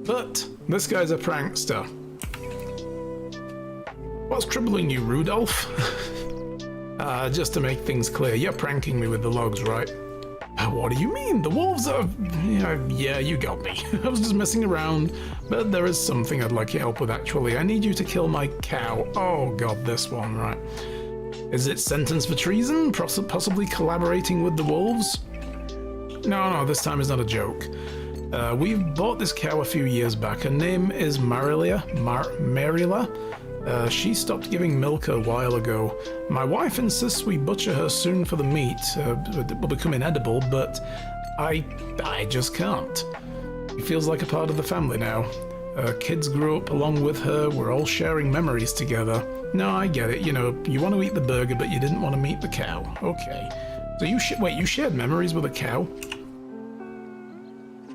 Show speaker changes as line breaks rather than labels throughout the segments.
But this guy's a prankster. What's troubling you, Rudolph? Just to make things clear, you're pranking me with the logs, right? What do you mean? The wolves are... Yeah, you got me. I was just messing around, but there is something I'd like your help with, actually. I need you to kill my cow. Oh god, this one, right. Is it sentenced for treason? Possibly collaborating with the wolves? No, this time is not a joke. We've bought this cow a few years back. Her name is Marilla. She stopped giving milk a while ago. My wife insists we butcher her soon for the meat. It will become inedible, but I just can't. It feels like a part of the family now. Kids grew up along with her. We're all sharing memories together. No, I get it. You know, you want to eat the burger, but you didn't want to meet the cow. Okay. So you shared memories with a cow?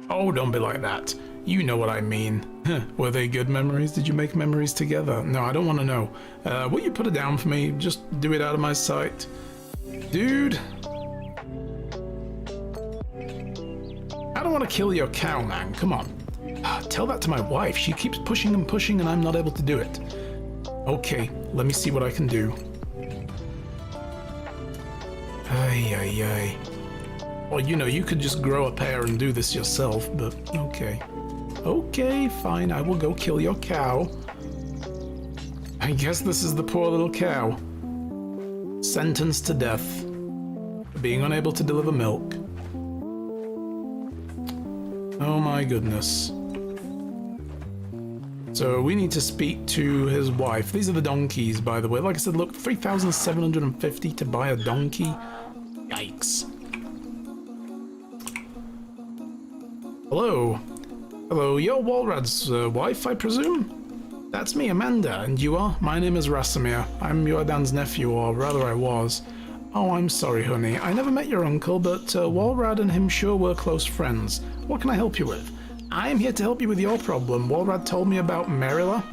Oh, don't be like that. You know what I mean. Were they good memories? Did you make memories together? No, I don't want to know. Will you put it down for me? Just do it out of my sight. Dude. I don't want to kill your cow, man. Come on. Tell that to my wife. She keeps pushing and pushing and I'm not able to do it. Okay, let me see what I can do. Ay. Well, you know, you could just grow a pair and do this yourself, but okay. Okay, fine, I will go kill your cow. I guess this is the poor little cow. Sentenced to death. For being unable to deliver milk. Oh my goodness. So we need to speak to his wife. These are the donkeys, by the way. Like I said, look, 3,750 to buy a donkey. Yikes. Hello. Hello, you're Walrad's wife, I presume? That's me, Amanda, and you are? My name is Rasimir. I'm Jordan's nephew, or rather I was. Oh, I'm sorry, honey. I never met your uncle, but Walrad and him sure were close friends. What can I help you with? I am here to help you with your problem. Walrad told me about Marilla.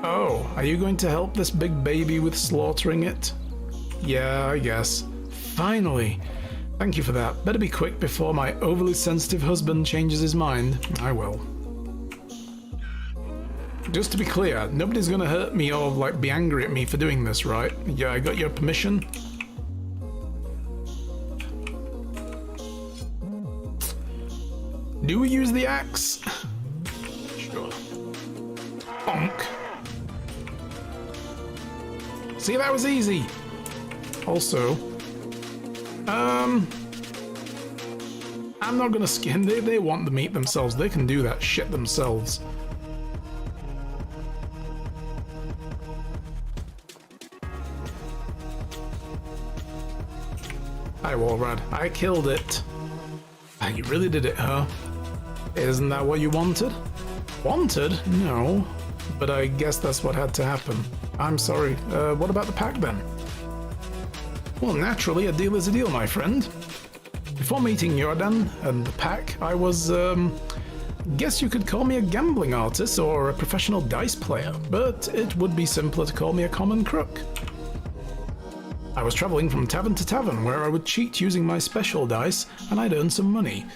Oh, are you going to help this big baby with slaughtering it? Yeah, I guess. Finally. Thank you for that. Better be quick before my overly sensitive husband changes his mind. I will. Just to be clear, nobody's gonna hurt me or like be angry at me for doing this, right? Yeah, I got your permission. Do we use the axe? Sure. Bonk. See, that was easy. Also, I'm not gonna skin. They want the meat themselves. They can do that shit themselves. Hi, Walrad. I killed it. You really did it, huh? Isn't that what you wanted? Wanted? No. But I guess that's what had to happen. I'm sorry. What about the pack then? Well, naturally, a deal is a deal, my friend. Before meeting Jordan and the pack, I was, guess you could call me a gambling artist or a professional dice player, but it would be simpler to call me a common crook. I was traveling from tavern to tavern where I would cheat using my special dice and I'd earn some money.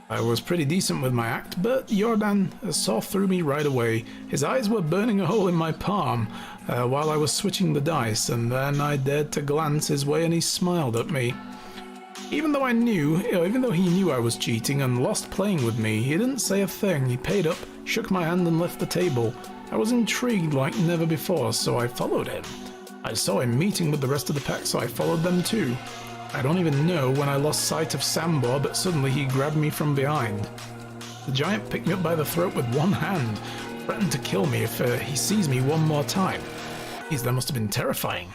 I was pretty decent with my act, but Jordan saw through me right away. His eyes were burning a hole in my palm while I was switching the dice, and then I dared to glance his way and he smiled at me. Even though he knew I was cheating and lost playing with me, he didn't say a thing. He paid up, shook my hand and left the table. I was intrigued like never before, so I followed him. I saw him meeting with the rest of the pack, so I followed them too. I don't even know when I lost sight of Sambor, but suddenly he grabbed me from behind. The giant picked me up by the throat with one hand, threatened to kill me if he sees me one more time. Geez, that must have been terrifying.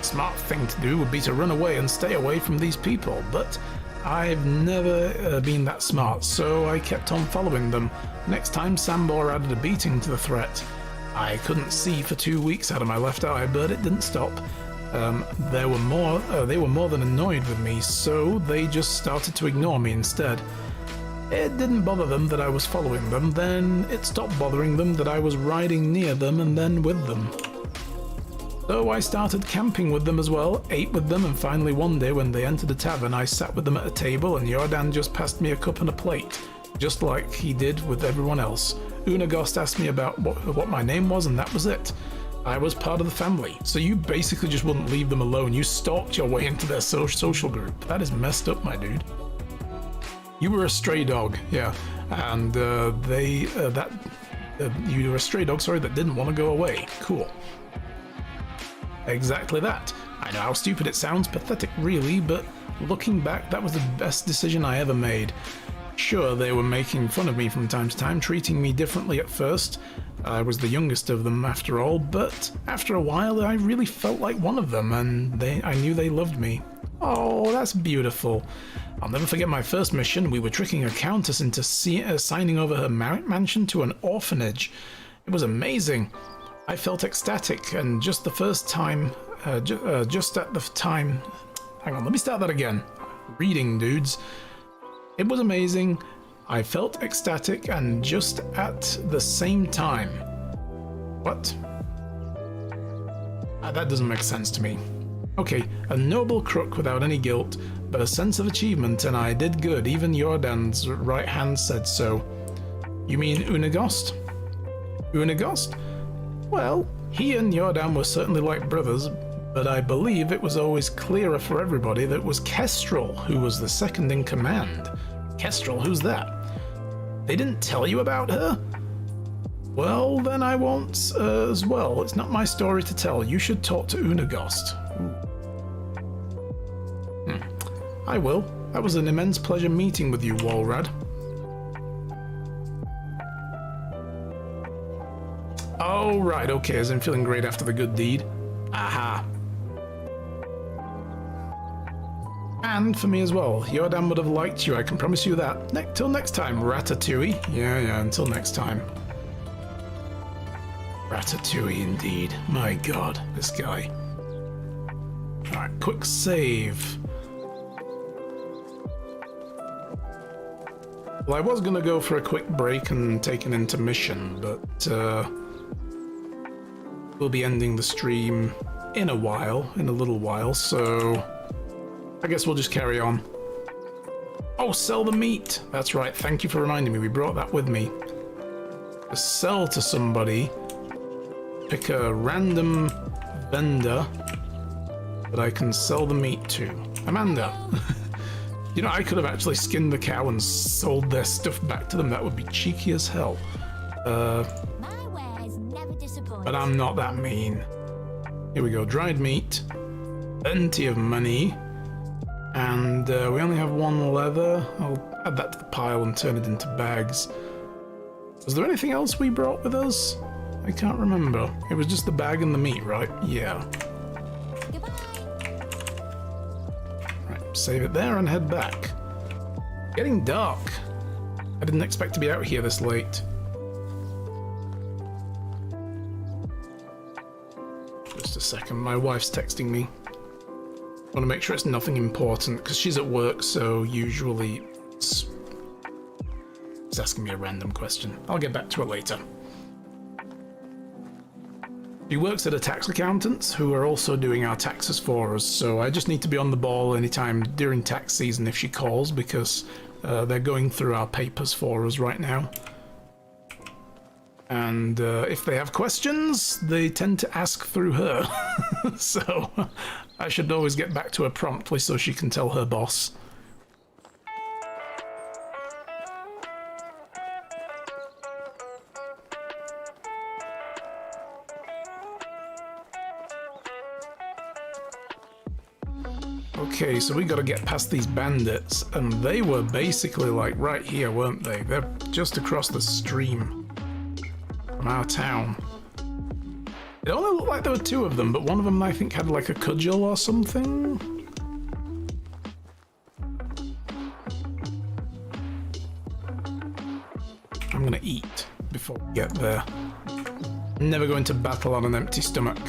Smart thing to do would be to run away and stay away from these people, but I've never been that smart, so I kept on following them. Next time, Sambor added a beating to the threat. I couldn't see for 2 weeks out of my left eye, but it didn't stop. They were more than annoyed with me, so they just started to ignore me instead. It didn't bother them that I was following them, then it stopped bothering them that I was riding near them and then with them. So I started camping with them as well, ate with them, and finally one day when they entered the tavern I sat with them at a table and Jordan just passed me a cup and a plate. just like he did with everyone else. Unagost asked me about what my name was, and that was it. I was part of the family, so you basically just wouldn't leave them alone. You stalked your way into their social group. That is messed up, my dude. You were a stray dog, yeah, and you were a stray dog, sorry, that didn't want to go away. Cool. Exactly that. I know how stupid it sounds, pathetic really, but looking back, that was the best decision I ever made. Sure, they were making fun of me from time to time, treating me differently at first. I was the youngest of them after all, but after a while I really felt like one of them, and I knew they loved me. Oh, that's beautiful. I'll never forget my first mission. We were tricking a countess into signing over her mansion to an orphanage. It was amazing. I felt ecstatic, and just at the time... Hang on, let me start that again. Reading, dudes. It was amazing. I felt ecstatic, and just at the same time. What? That doesn't make sense to me. Okay, a noble crook without any guilt, but a sense of achievement, and I did good. Even Jordan's right hand said so. You mean Unagost? Unagost? Well, he and Jordan were certainly like brothers, but I believe it was always clearer for everybody that it was Kestrel who was the second in command. Kestrel, who's that? They didn't tell you about her? Well, then I won't as well. It's not my story to tell. You should talk to Unagost. I will. That was an immense pleasure meeting with you, Walrad. Oh, right, okay, as in feeling great after the good deed. Aha. And for me as well. Jordan would have liked you, I can promise you that. Till next time, Ratatouille. Yeah, until next time. Ratatouille, indeed. My god, this guy. Alright, quick save. Well, I was going to go for a quick break and take an intermission, but we'll be ending the stream in a little while, so I guess we'll just carry on. Oh, sell the meat! That's right, thank you for reminding me, we brought that with me. Sell to somebody, pick a random vendor that I can sell the meat to. Amanda! You know, I could have actually skinned the cow and sold their stuff back to them. That would be cheeky as hell.
My wares never disappoint.
But I'm not that mean. Here we go, dried meat. Plenty of money. And we only have one leather. I'll add that to the pile and turn it into bags. Was there anything else we brought with us? I can't remember. It was just the bag and the meat, right? Yeah.
Goodbye.
Save it there and head back. Getting dark. I didn't expect to be out here this late. Just a second, my wife's texting me. I want to make sure it's nothing important because she's at work, so usually it's asking me a random question. I'll get back to her later. She works at a tax accountant's who are also doing our taxes for us, so I just need to be on the ball anytime during tax season if she calls, because they're going through our papers for us right now. And if they have questions, they tend to ask through her. So I should always get back to her promptly so she can tell her boss. Okay, so we gotta get past these bandits, and they were basically like right here, weren't they? They're just across the stream from our town. It only looked like there were two of them, but one of them I think had like a cudgel or something. I'm gonna eat before we get there. Never go into battle on an empty stomach.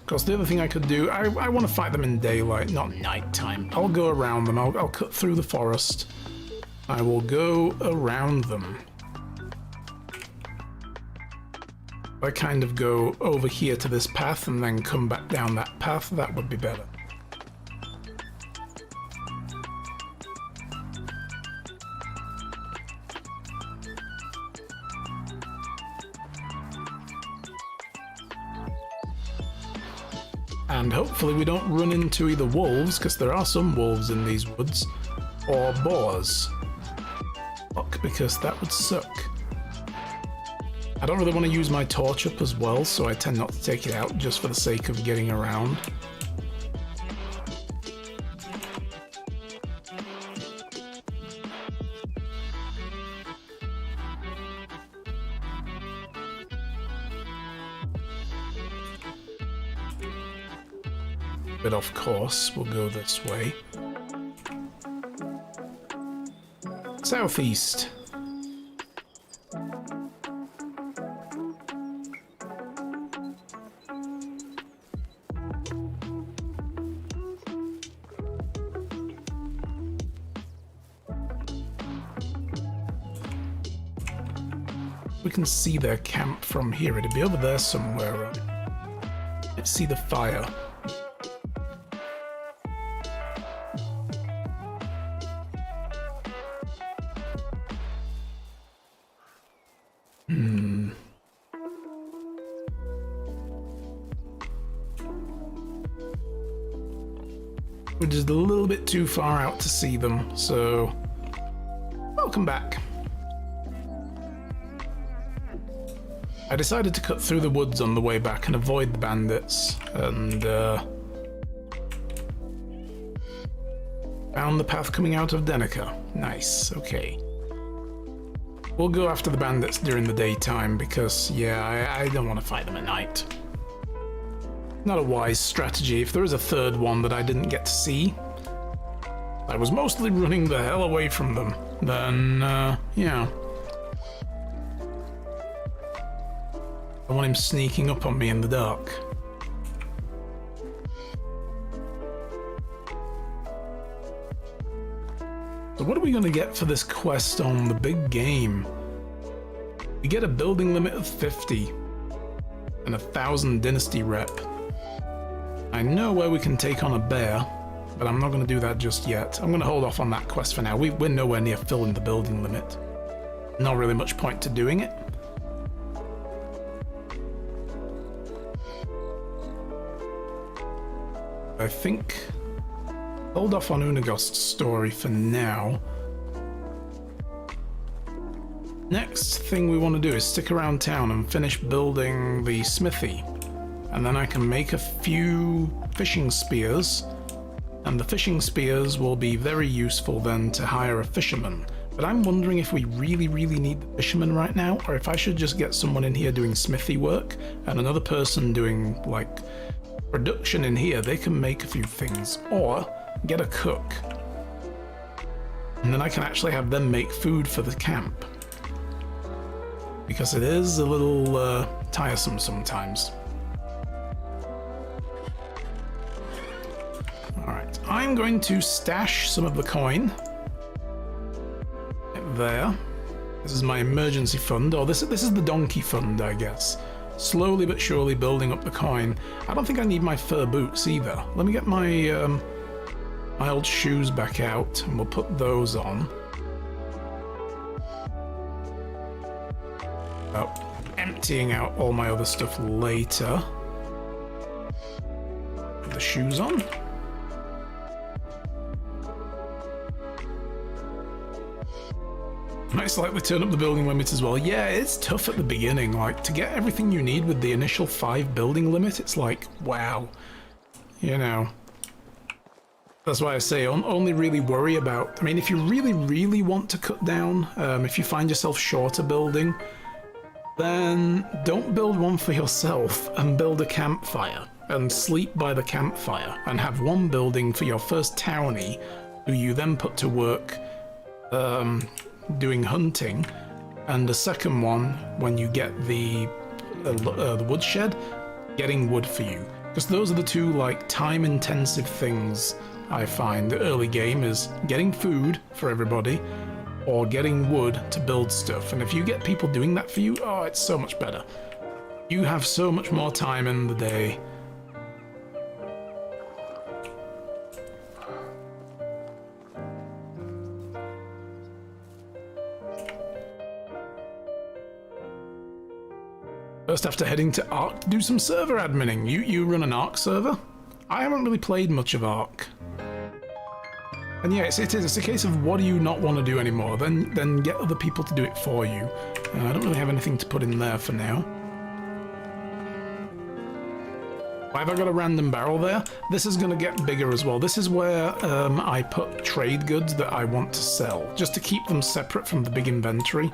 Of course, the other thing I could do, I want to fight them in daylight, not nighttime. I'll go around them. I'll cut through the forest. I will go around them. If I kind of go over here to this path and then come back down that path, that would be better. And hopefully we don't run into either wolves, because there are some wolves in these woods, or boars. Fuck, because that would suck. I don't really want to use my torch up as well, so I tend not to take it out just for the sake of getting around. But of course, we'll go this way. Southeast. We can see their camp from here. It'd be over there somewhere. Let's see the fire. We're just a little bit too far out to see them, so welcome back. I decided to cut through the woods on the way back and avoid the bandits, and found the path coming out of Denica. Nice, okay. We'll go after the bandits during the daytime because, yeah, I don't want to fight them at night. Not a wise strategy. If there is a third one that I didn't get to see, I was mostly running the hell away from them, then, yeah. I want him sneaking up on me in the dark. So what are we going to get for this quest on the big game? We get a building limit of 50 and 1,000 Dynasty rep. I know where we can take on a bear, but I'm not going to do that just yet. I'm going to hold off on that quest for now. We're nowhere near filling the building limit. Not really much point to doing it. I think hold off on Unagost's story for now. Next thing we want to do is stick around town and finish building the smithy. And then I can make a few fishing spears. And the fishing spears will be very useful then to hire a fisherman. But I'm wondering if we really need the fisherman right now, or if I should just get someone in here doing smithy work and another person doing, like, production in here. They can make a few things, or get a cook, and then I can actually have them make food for the camp, because it is a little tiresome sometimes. Alright, I'm going to stash some of the coin there. This is my emergency fund, or this is the donkey fund, I guess. Slowly but surely building up the coin. I don't think I need my fur boots either. Let me get my my old shoes back out, and we'll put those on. Oh, emptying out all my other stuff later. Put the shoes on. Might slightly turn up the building limit as well. Yeah, it's tough at the beginning. Like, to get everything you need with the initial 5 building limit, it's like, wow. You know. That's why I say only really worry about... I mean, if you really want to cut down, if you find yourself short a building, then don't build one for yourself and build a campfire and sleep by the campfire and have one building for your first townie who you then put to work doing hunting, and the second one, when you get the woodshed, getting wood for you. Because those are the two, like, time-intensive things I find. The early game is getting food for everybody, or getting wood to build stuff. And if you get people doing that for you, oh, it's so much better. You have so much more time in the day. First, after heading to Ark to do some server adminning. You run an Ark server? I haven't really played much of Ark. And yeah, it's a case of what do you not want to do anymore, then get other people to do it for you. I don't really have anything to put in there for now. Why have I got a random barrel there? This is going to get bigger as well. This is where I put trade goods that I want to sell, just to keep them separate from the big inventory.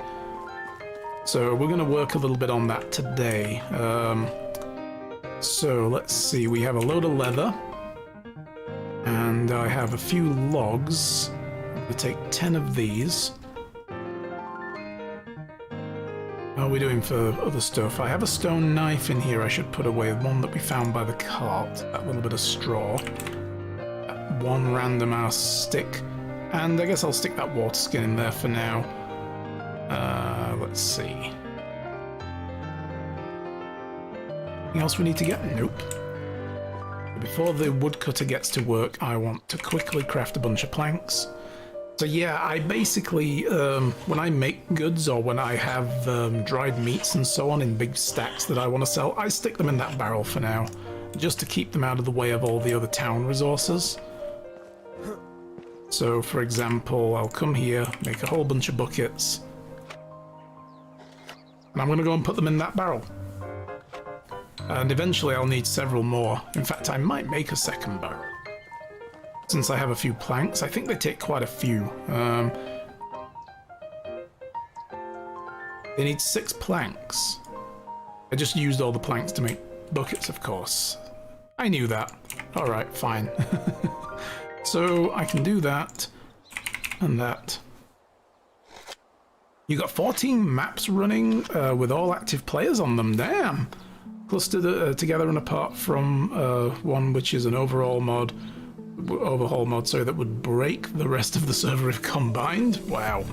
So we're going to work a little bit on that today. So let's see, we have a load of leather. And I have a few logs. I'm going to take 10 of these. How are we doing for other stuff? I have a stone knife in here I should put away, one that we found by the cart. That little bit of straw. One random ass stick. And I guess I'll stick that water skin in there for now. Let's see. Anything else we need to get? Nope. Before the woodcutter gets to work, I want to quickly craft a bunch of planks. So yeah, I basically, when I make goods or when I have dried meats and so on in big stacks that I want to sell, I stick them in that barrel for now, just to keep them out of the way of all the other town resources. So for example, I'll come here, make a whole bunch of buckets, and I'm going to go and put them in that barrel. And eventually I'll need several more. In fact, I might make a second barrel. Since I have a few planks, I think they take quite a few. They need 6 planks. I just used all the planks to make buckets, of course. I knew that. Alright, fine. So I can do that and that. You got 14 maps running with all active players on them. Damn! Clustered together and apart from one which is an overhaul mod, sorry, that would break the rest of the server if combined. Wow,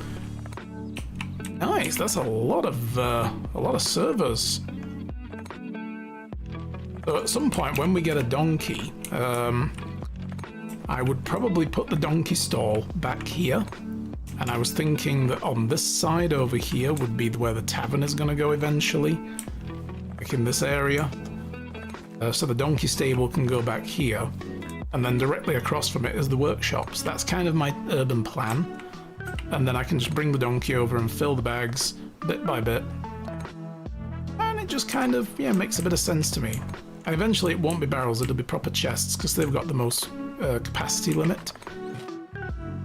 nice. That's a lot of servers. So at some point when we get a donkey, I would probably put the donkey stall back here. And I was thinking that on this side over here would be where the tavern is going to go eventually. Like in this area. So the donkey stable can go back here. And then directly across from it is the workshops. That's kind of my urban plan. And then I can just bring the donkey over and fill the bags bit by bit. And it just kind of, yeah, makes a bit of sense to me. And eventually it won't be barrels, it'll be proper chests because they've got the most capacity limit.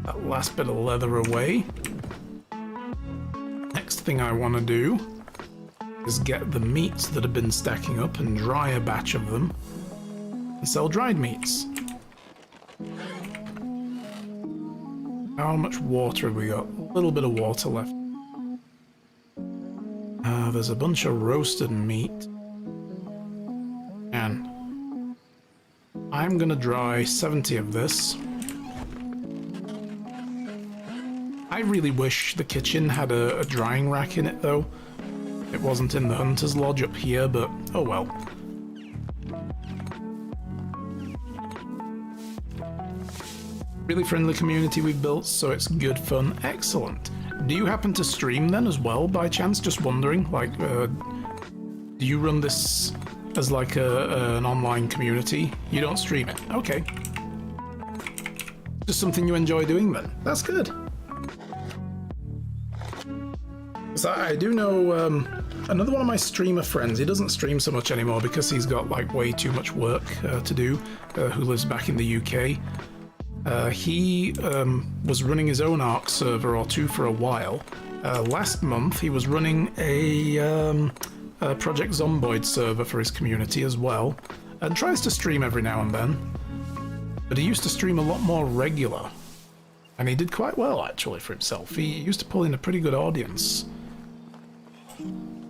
That last bit of leather away. Next thing I want to do is get the meats that have been stacking up and dry a batch of them and sell dried meats. How much water have we got? A little bit of water left. There's a bunch of roasted meat. And I'm gonna dry 70 of this. I really wish the kitchen had a drying rack in it though. It wasn't in the Hunter's Lodge up here, but oh well. Really friendly community we've built, so it's good fun. Excellent. Do you happen to stream then as well, by chance? Just wondering, like, do you run this as like an online community? You don't stream it? Okay. Just something you enjoy doing then? That's good. So I do know another one of my streamer friends. He doesn't stream so much anymore because he's got like way too much work to do, who lives back in the UK. He was running his own Ark server or two for a while. Last month he was running a Project Zomboid server for his community as well, and tries to stream every now and then. But he used to stream a lot more regular, and he did quite well actually for himself. He used to pull in a pretty good audience.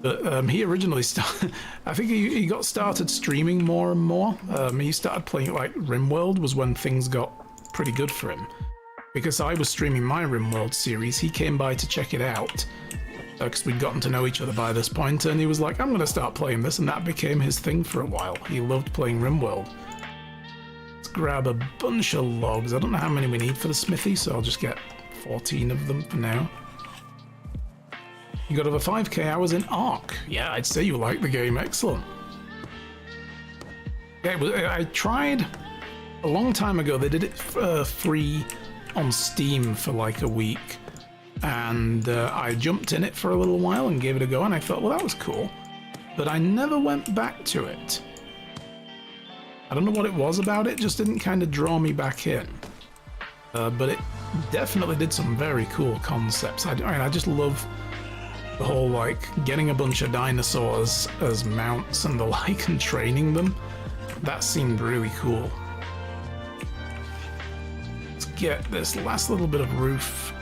But he originally started, I think he got started streaming more and more. He started playing like RimWorld was when things got pretty good for him. Because I was streaming my RimWorld series, he came by to check it out. because we'd gotten to know each other by this point, and he was like, I'm going to start playing this, and that became his thing for a while. He loved playing RimWorld. Let's grab a bunch of logs. I don't know how many we need for the smithy, so I'll just get 14 of them for now. You got over 5k hours in Ark. Yeah, I'd say you like the game. Excellent. Yeah, I tried a long time ago. They did it free on Steam for like a week, and I jumped in it for a little while and gave it a go, and I thought, well, that was cool, but I never went back to it. I don't know what it was about it, just didn't kind of draw me back in. But it definitely did some very cool concepts. I mean, I just love the whole, like, getting a bunch of dinosaurs as mounts and the like and training them. That seemed really cool. Let's get this last little bit of roof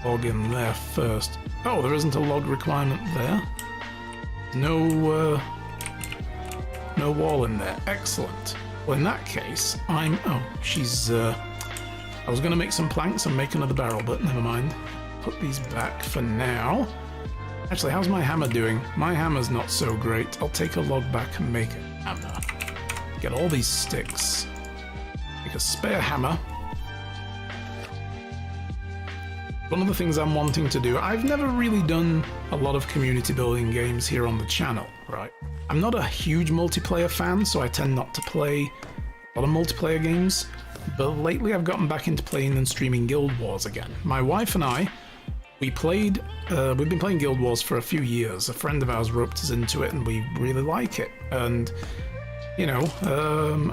log in there first. Oh, there isn't a log requirement there. No wall in there. Excellent. Well, in that case, oh, she's, I was going to make some planks and make another barrel, but never mind. Put these back for now. Actually, how's my hammer doing? My hammer's not so great. I'll take a log back and make a hammer. Get all these sticks. Make a spare hammer. One of the things I'm wanting to do, I've never really done a lot of community building games here on the channel, right? I'm not a huge multiplayer fan, so I tend not to play a lot of multiplayer games, but lately I've gotten back into playing and streaming Guild Wars again. My wife and I, we've been playing Guild Wars for a few years. A friend of ours roped us into it and we really like it. And, you know,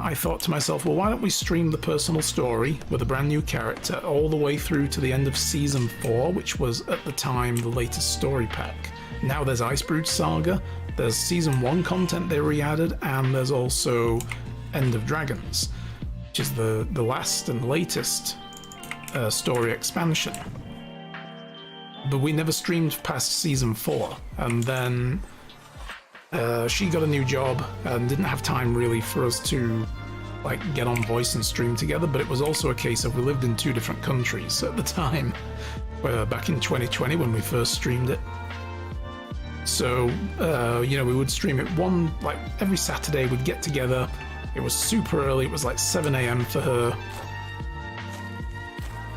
I thought to myself, well, why don't we stream the personal story with a brand new character all the way through to the end of Season 4, which was at the time the latest story pack. Now there's Icebrood Saga, there's Season 1 content they re-added, and there's also End of Dragons, which is the last and latest story expansion. But we never streamed past Season 4, and then she got a new job and didn't have time really for us to like get on voice and stream together, but it was also a case of we lived in 2 different countries at the time, back in 2020 when we first streamed it. So, you know, we would stream it like every Saturday we'd get together. It was super early, it was like 7 AM for her.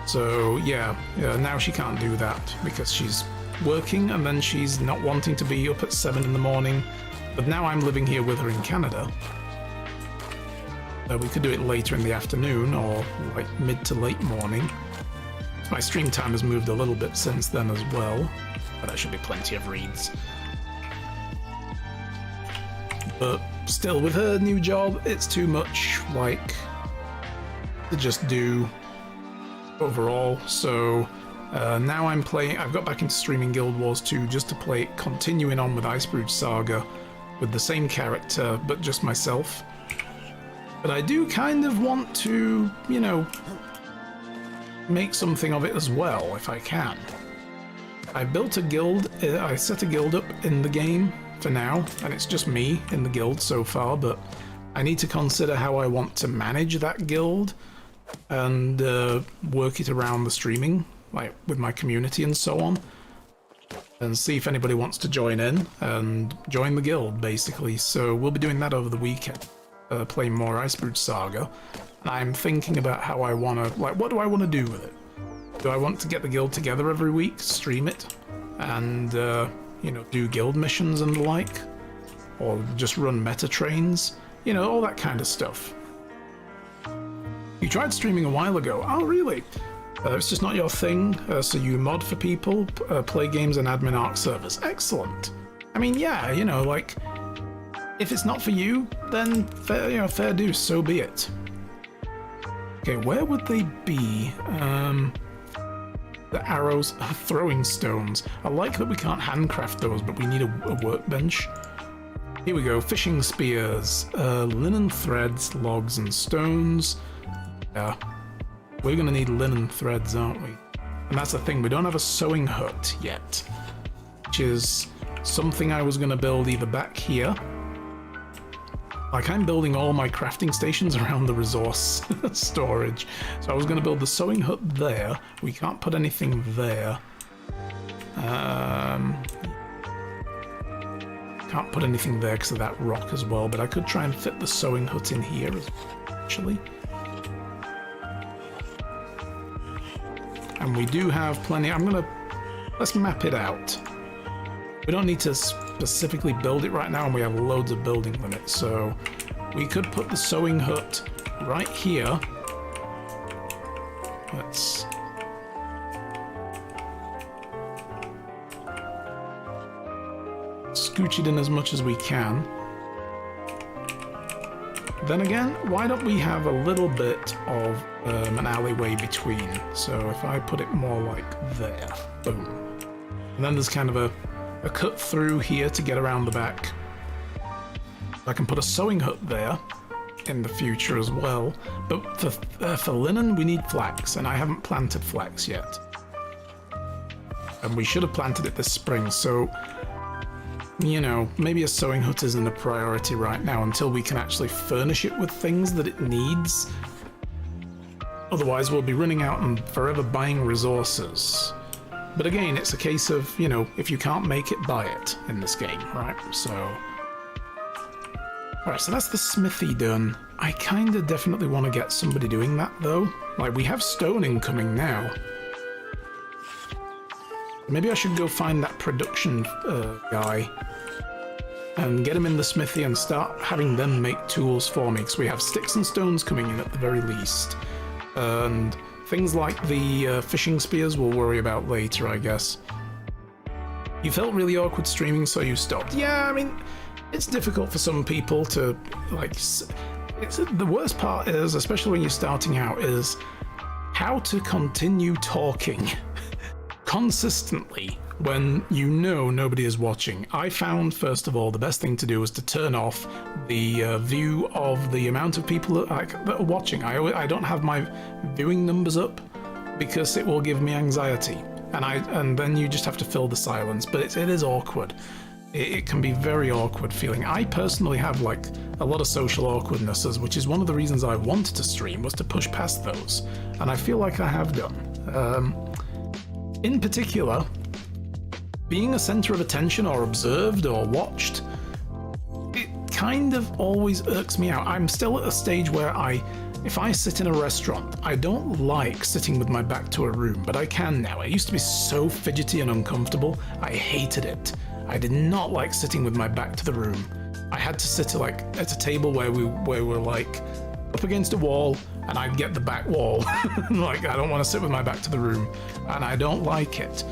So yeah, now she can't do that because she's working and then she's not wanting to be up at 7 in the morning. But now I'm living here with her in Canada. We could do it later in the afternoon or like mid to late morning. My stream time has moved a little bit since then as well, but that should be plenty of reads. But still, with her new job, it's too much, like, to just do overall. So now I'm playing, I've got back into streaming Guild Wars 2 just to play it, continuing on with Icebrood Saga with the same character, but just myself. But I do kind of want to, you know, make something of it as well, if I can. I built a guild, I set a guild up in the game for now, and it's just me in the guild so far, but I need to consider how I want to manage that guild and work it around the streaming, like with my community and so on, and see if anybody wants to join in and join the guild, basically. So we'll be doing that over the weekend, playing more Icebrood Saga. I'm thinking about how I want to, like, what do I want to do with it? Do I want to get the guild together every week, stream it, and, you know, do guild missions and the like? Or just run meta trains? You know, all that kind of stuff. You tried streaming a while ago. Oh, really? It's just not your thing, so you mod for people, play games and admin Ark servers. Excellent. I mean, yeah, you know, like, if it's not for you, then fair, you know, fair do, so be it. Okay, where would they be? The arrows, throwing stones. I like that we can't handcraft those, but we need a workbench. Here we go, fishing spears, linen threads, logs and stones. Yeah, we're gonna need linen threads, aren't we? And that's the thing, we don't have a sewing hut yet, which is something I was gonna build either back here. Like, I'm building all my crafting stations around the resource storage. So I was going to build the sewing hut there. We can't put anything there. Can't put anything there because of that rock as well, but I could try and fit the sewing hut in here as well, actually. And we do have plenty. Let's map it out. We don't need to specifically build it right now, and we have loads of building limits, so we could put the sewing hut right here. Let's scooch it in as much as we can. Then again, why don't we have a little bit of an alleyway between? So if I put it more like there, boom. And then there's kind of a cut through here to get around the back. I can put a sewing hut there in the future as well. But for linen, we need flax, and I haven't planted flax yet. And we should have planted it this spring, so you know, maybe a sewing hut isn't a priority right now until we can actually furnish it with things that it needs. Otherwise, we'll be running out and forever buying resources. But again, it's a case of, you know, if you can't make it, buy it in this game, right? So... Alright, so that's the smithy done. I kinda definitely want to get somebody doing that, though. Like, we have stone incoming now. Maybe I should go find that production guy and get him in the smithy and start having them make tools for me, because we have sticks and stones coming in at the very least. And things like the fishing spears we'll worry about later, I guess. You felt really awkward streaming, so you stopped. Yeah, I mean, it's difficult for some people to, like... the worst part is, especially when you're starting out, is how to continue talking consistently when you know nobody is watching. I found, first of all, the best thing to do was to turn off the view of the amount of people that are watching. I don't have my viewing numbers up because it will give me anxiety, and then you just have to fill the silence. But it is awkward. It can be very awkward feeling. I personally have like a lot of social awkwardnesses, which is one of the reasons I wanted to stream, was to push past those, and I feel like I have done. In particular, being a center of attention or observed or watched, it kind of always irks me out. I'm still at a stage where if I sit in a restaurant, I don't like sitting with my back to a room, but I can now. It used to be so fidgety and uncomfortable. I hated it. I did not like sitting with my back to the room. I had to sit like at a table where we were like up against a wall, and I'd get the back wall. Like, I don't want to sit with my back to the room, and I don't like it.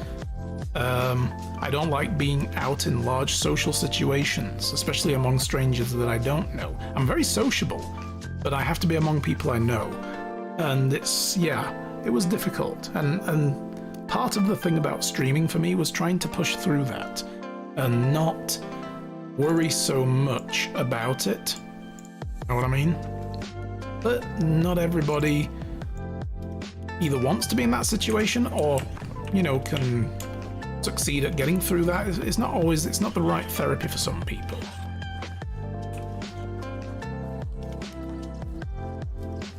I don't like being out in large social situations, especially among strangers that I don't know. I'm very sociable, but I have to be among people I know. And it was difficult. And part of the thing about streaming for me was trying to push through that and not worry so much about it. Know what I mean? But not everybody either wants to be in that situation or, you know, can succeed at getting through that. It's not the right therapy for some people.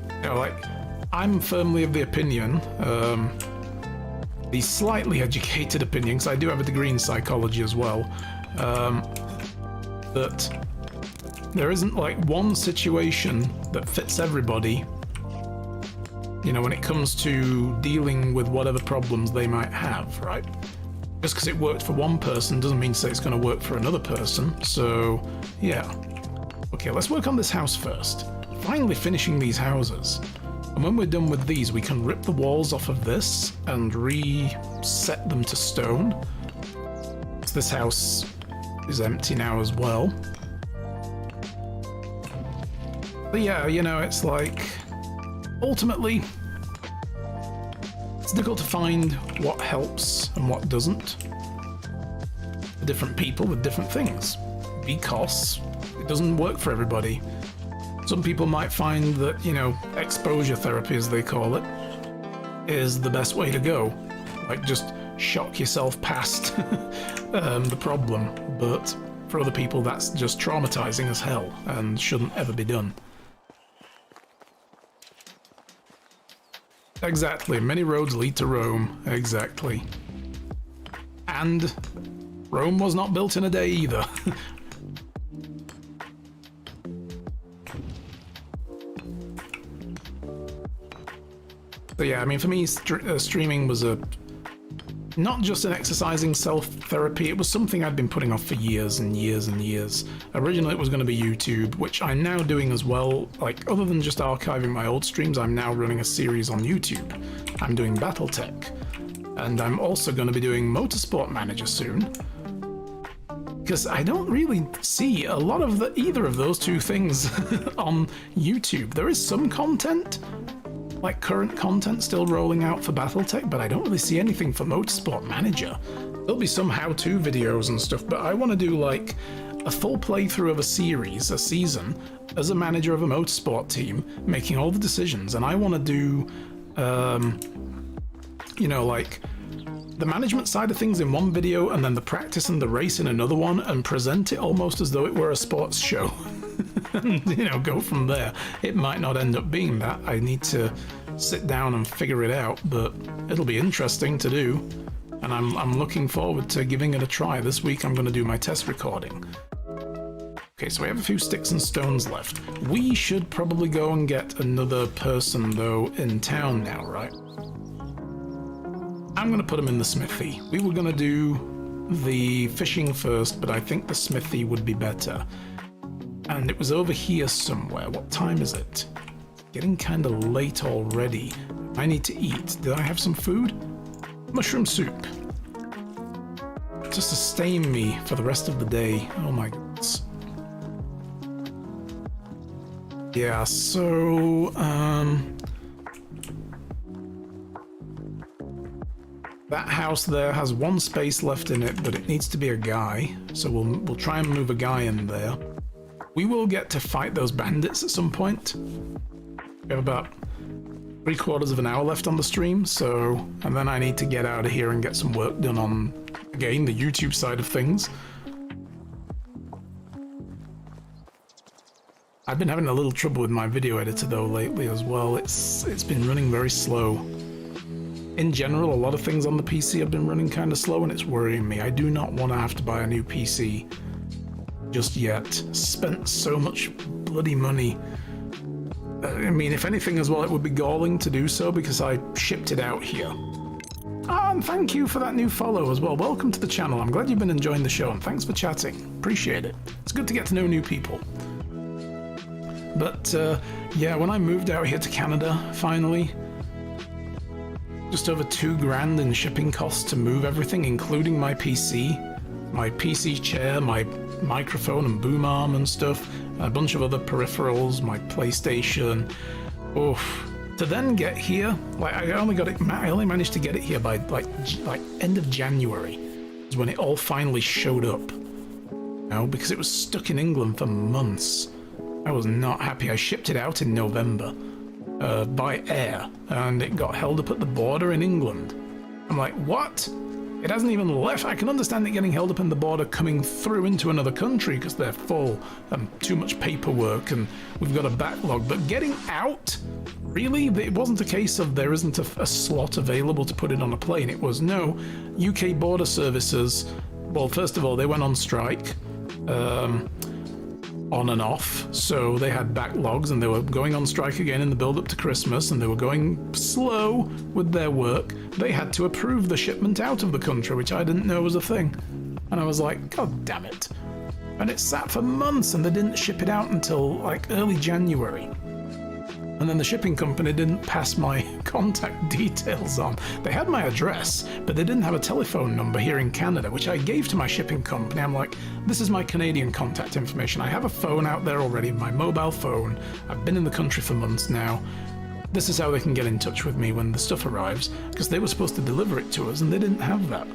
You know, like, I'm firmly of the opinion, the slightly educated opinion, because I do have a degree in psychology as well, that there isn't like one situation that fits everybody, you know, when it comes to dealing with whatever problems they might have, right? Just because it worked for one person doesn't mean to say it's going to work for another person. So, yeah. Okay, let's work on this house first. Finally finishing these houses. And when we're done with these, we can rip the walls off of this and reset them to stone. So this house is empty now as well. But yeah, you know, it's like, ultimately, it's difficult to find what helps and what doesn't for different people with different things, because it doesn't work for everybody. Some people might find that, you know, exposure therapy, as they call it, is the best way to go. Like, just shock yourself past the problem. But for other people, that's just traumatizing as hell and shouldn't ever be done. Exactly. Many roads lead to Rome. Exactly. And Rome was not built in a day either. So yeah, I mean, for me, streaming was not just an exercising self-therapy, it was something I'd been putting off for years and years and years. Originally it was going to be YouTube, which I'm now doing as well. Like, other than just archiving my old streams, I'm now running a series on YouTube. I'm doing Battletech, and I'm also going to be doing Motorsport Manager soon, because I don't really see a lot of either of those two things on YouTube. There is some content, like current content still rolling out for Battletech, but I don't really see anything for Motorsport Manager. There'll be some how-to videos and stuff, but I want to do like a full playthrough of a series, a season, as a manager of a motorsport team, making all the decisions, and I want to do, you know, like the management side of things in one video, and then the practice and the race in another one, and present it almost as though it were a sports show. And, you know, go from there. It might not end up being that. I need to sit down and figure it out, but it'll be interesting to do, and I'm looking forward to giving it a try. This week I'm going to do my test recording. Okay, so we have a few sticks and stones left. We should probably go and get another person, though, in town now, right? I'm going to put him in the smithy. We were going to do the fishing first, but I think the smithy would be better. And it was over here somewhere. What time is it? Getting kind of late already. I need to eat. Did I have some food? Mushroom soup. To sustain me for the rest of the day. Oh my goodness. Yeah, so, that house there has one space left in it, but it needs to be a guy. So we'll try and move a guy in there. We will get to fight those bandits at some point. We have about 3/4 of an hour left on the stream, so, and then I need to get out of here and get some work done on, again, the YouTube side of things. I've been having a little trouble with my video editor though lately as well. It's been running very slow. In general, a lot of things on the PC have been running kind of slow, and it's worrying me. I do not want to have to buy a new PC just yet. Spent so much bloody money. I mean, if anything as well, it would be galling to do so because I shipped it out here. Oh, and thank you for that new follow as well. Welcome to the channel. I'm glad you've been enjoying the show, and thanks for chatting. Appreciate it. It's good to get to know new people. But yeah, when I moved out here to Canada, finally, just over $2,000 in shipping costs to move everything, including my PC chair, my microphone and boom arm and stuff, a bunch of other peripherals, my PlayStation. Oof. To then get here, like I only managed to get it here by like end of January is when it all finally showed up. You know, because it was stuck in England for months. I was not happy. I shipped it out in November by air, and it got held up at the border in England. I'm like, what? It hasn't even left. I can understand it getting held up in the border coming through into another country because they're full and too much paperwork and we've got a backlog. But getting out, really? It wasn't a case of there isn't a slot available to put it on a plane. It was, no, UK border services, well, first of all, they went on strike. On and off, so they had backlogs and they were going on strike again in the build-up to Christmas, and they were going slow with their work. They had to approve the shipment out of the country, which I didn't know was a thing. And I was like, God damn it. And it sat for months and they didn't ship it out until like early January. And then the shipping company didn't pass my contact details on. They had my address, but they didn't have a telephone number here in Canada, which I gave to my shipping company. I'm like, this is my Canadian contact information. I have a phone out there already, my mobile phone. I've been in the country for months now. This is how they can get in touch with me when the stuff arrives, because they were supposed to deliver it to us and they didn't have that.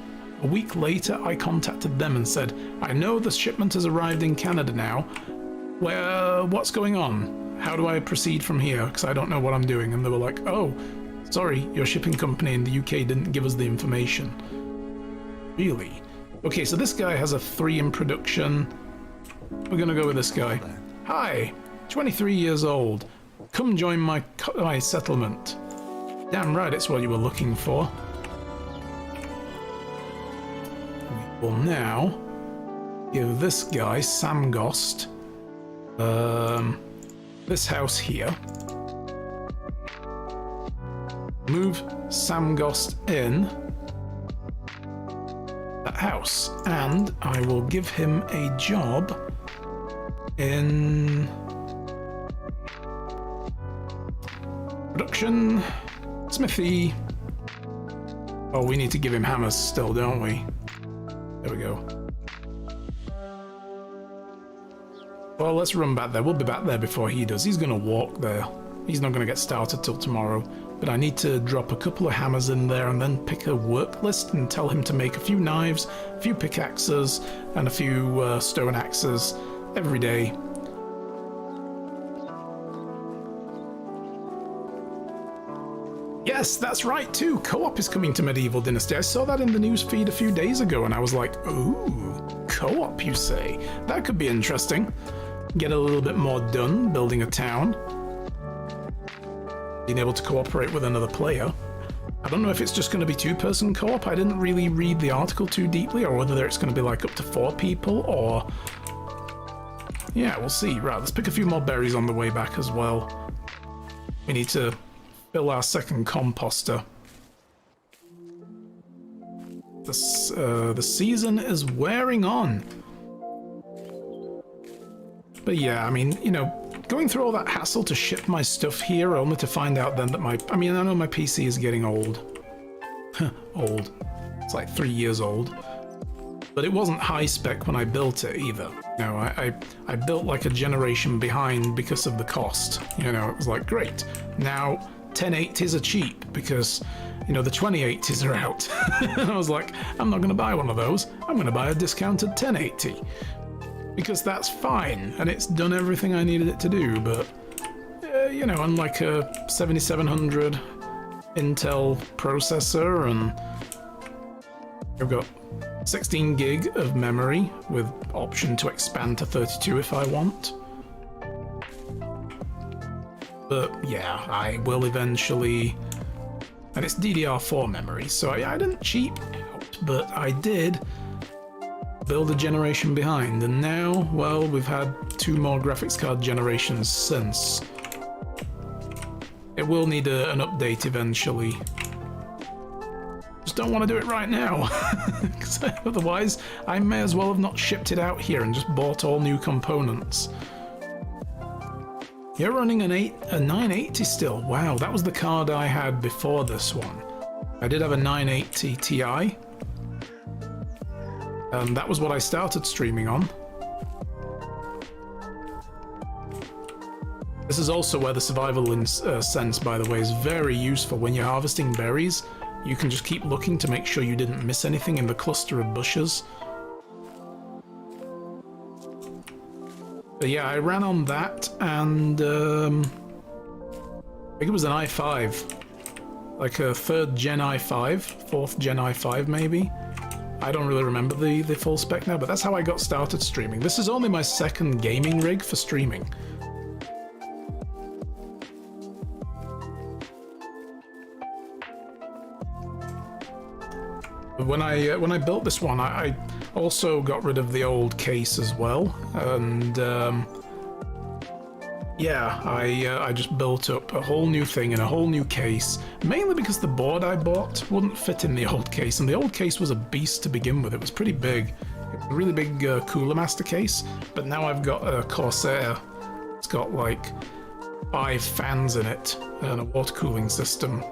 A week later, I contacted them and said, I know the shipment has arrived in Canada now. Well, what's going on? How do I proceed from here? Because I don't know what I'm doing. And they were like, oh, sorry, your shipping company in the UK didn't give us the information. Really? Okay, so this guy has a 3 in production. We're gonna go with this guy. Hi, 23 years old. Come join my settlement. Damn right, it's what you were looking for. We will now give this guy, Sam Gost, this house here. move Samgost in that house, and I will give him a job in production, smithy. Oh, we need to give him hammers still, don't we? There we go. Well, let's run back there. We'll be back there before he does. He's going to walk there. He's not going to get started till tomorrow. But I need to drop a couple of hammers in there and then pick a work list and tell him to make a few knives, a few pickaxes, and a few stone axes every day. Yes, that's right too. Co-op is coming to Medieval Dynasty. I saw that in the news feed a few days ago and I was like, ooh, co-op you say? That could be interesting. Get a little bit more done building a town. Being able to cooperate with another player. I don't know if it's just going to be two-person co-op. I didn't really read the article too deeply, or whether it's going to be like up to 4 people, or... Yeah, we'll see. Right, let's pick a few more berries on the way back as well. We need to fill our second composter. The season is wearing on. But yeah, I mean, you know, going through all that hassle to ship my stuff here only to find out then that I know my PC is getting old. Old. It's like 3 years old. But it wasn't high spec when I built it either. You know, I built like a generation behind because of the cost. You know, it was like, great. Now 1080s are cheap because, you know, the 2080s are out. And I was like, I'm not going to buy one of those. I'm going to buy a discounted 1080. Because that's fine, and it's done everything I needed it to do, but, you know, unlike a 7700 Intel processor, and I've got 16 gig of memory with option to expand to 32 if I want. But yeah, I will eventually, and it's DDR4 memory, so I didn't cheap out, but I did build a generation behind, and now, well, we've had 2 more graphics card generations since. It will need an update eventually. Just don't want to do it right now, because otherwise I may as well have not shipped it out here and just bought all new components. You're running a 980 still. Wow, that was the card I had before this one. I did have a 980 Ti. And that was what I started streaming on. This is also where the survival sense, by the way, is very useful. When you're harvesting berries, you can just keep looking to make sure you didn't miss anything in the cluster of bushes. But yeah, I ran on that, and I think it was an i5. Like a 3rd gen i5, 4th gen i5 maybe. I don't really remember the full spec now, but that's how I got started streaming. This is only my 2nd gaming rig for streaming. When I built this one, I also got rid of the old case as well, and yeah, I just built up a whole new thing in a whole new case, mainly because the board I bought wouldn't fit in the old case, and the old case was a beast to begin with. It was pretty big. It was a really big Cooler Master case, but now I've got a Corsair. It's got like 5 fans in it and a water cooling system.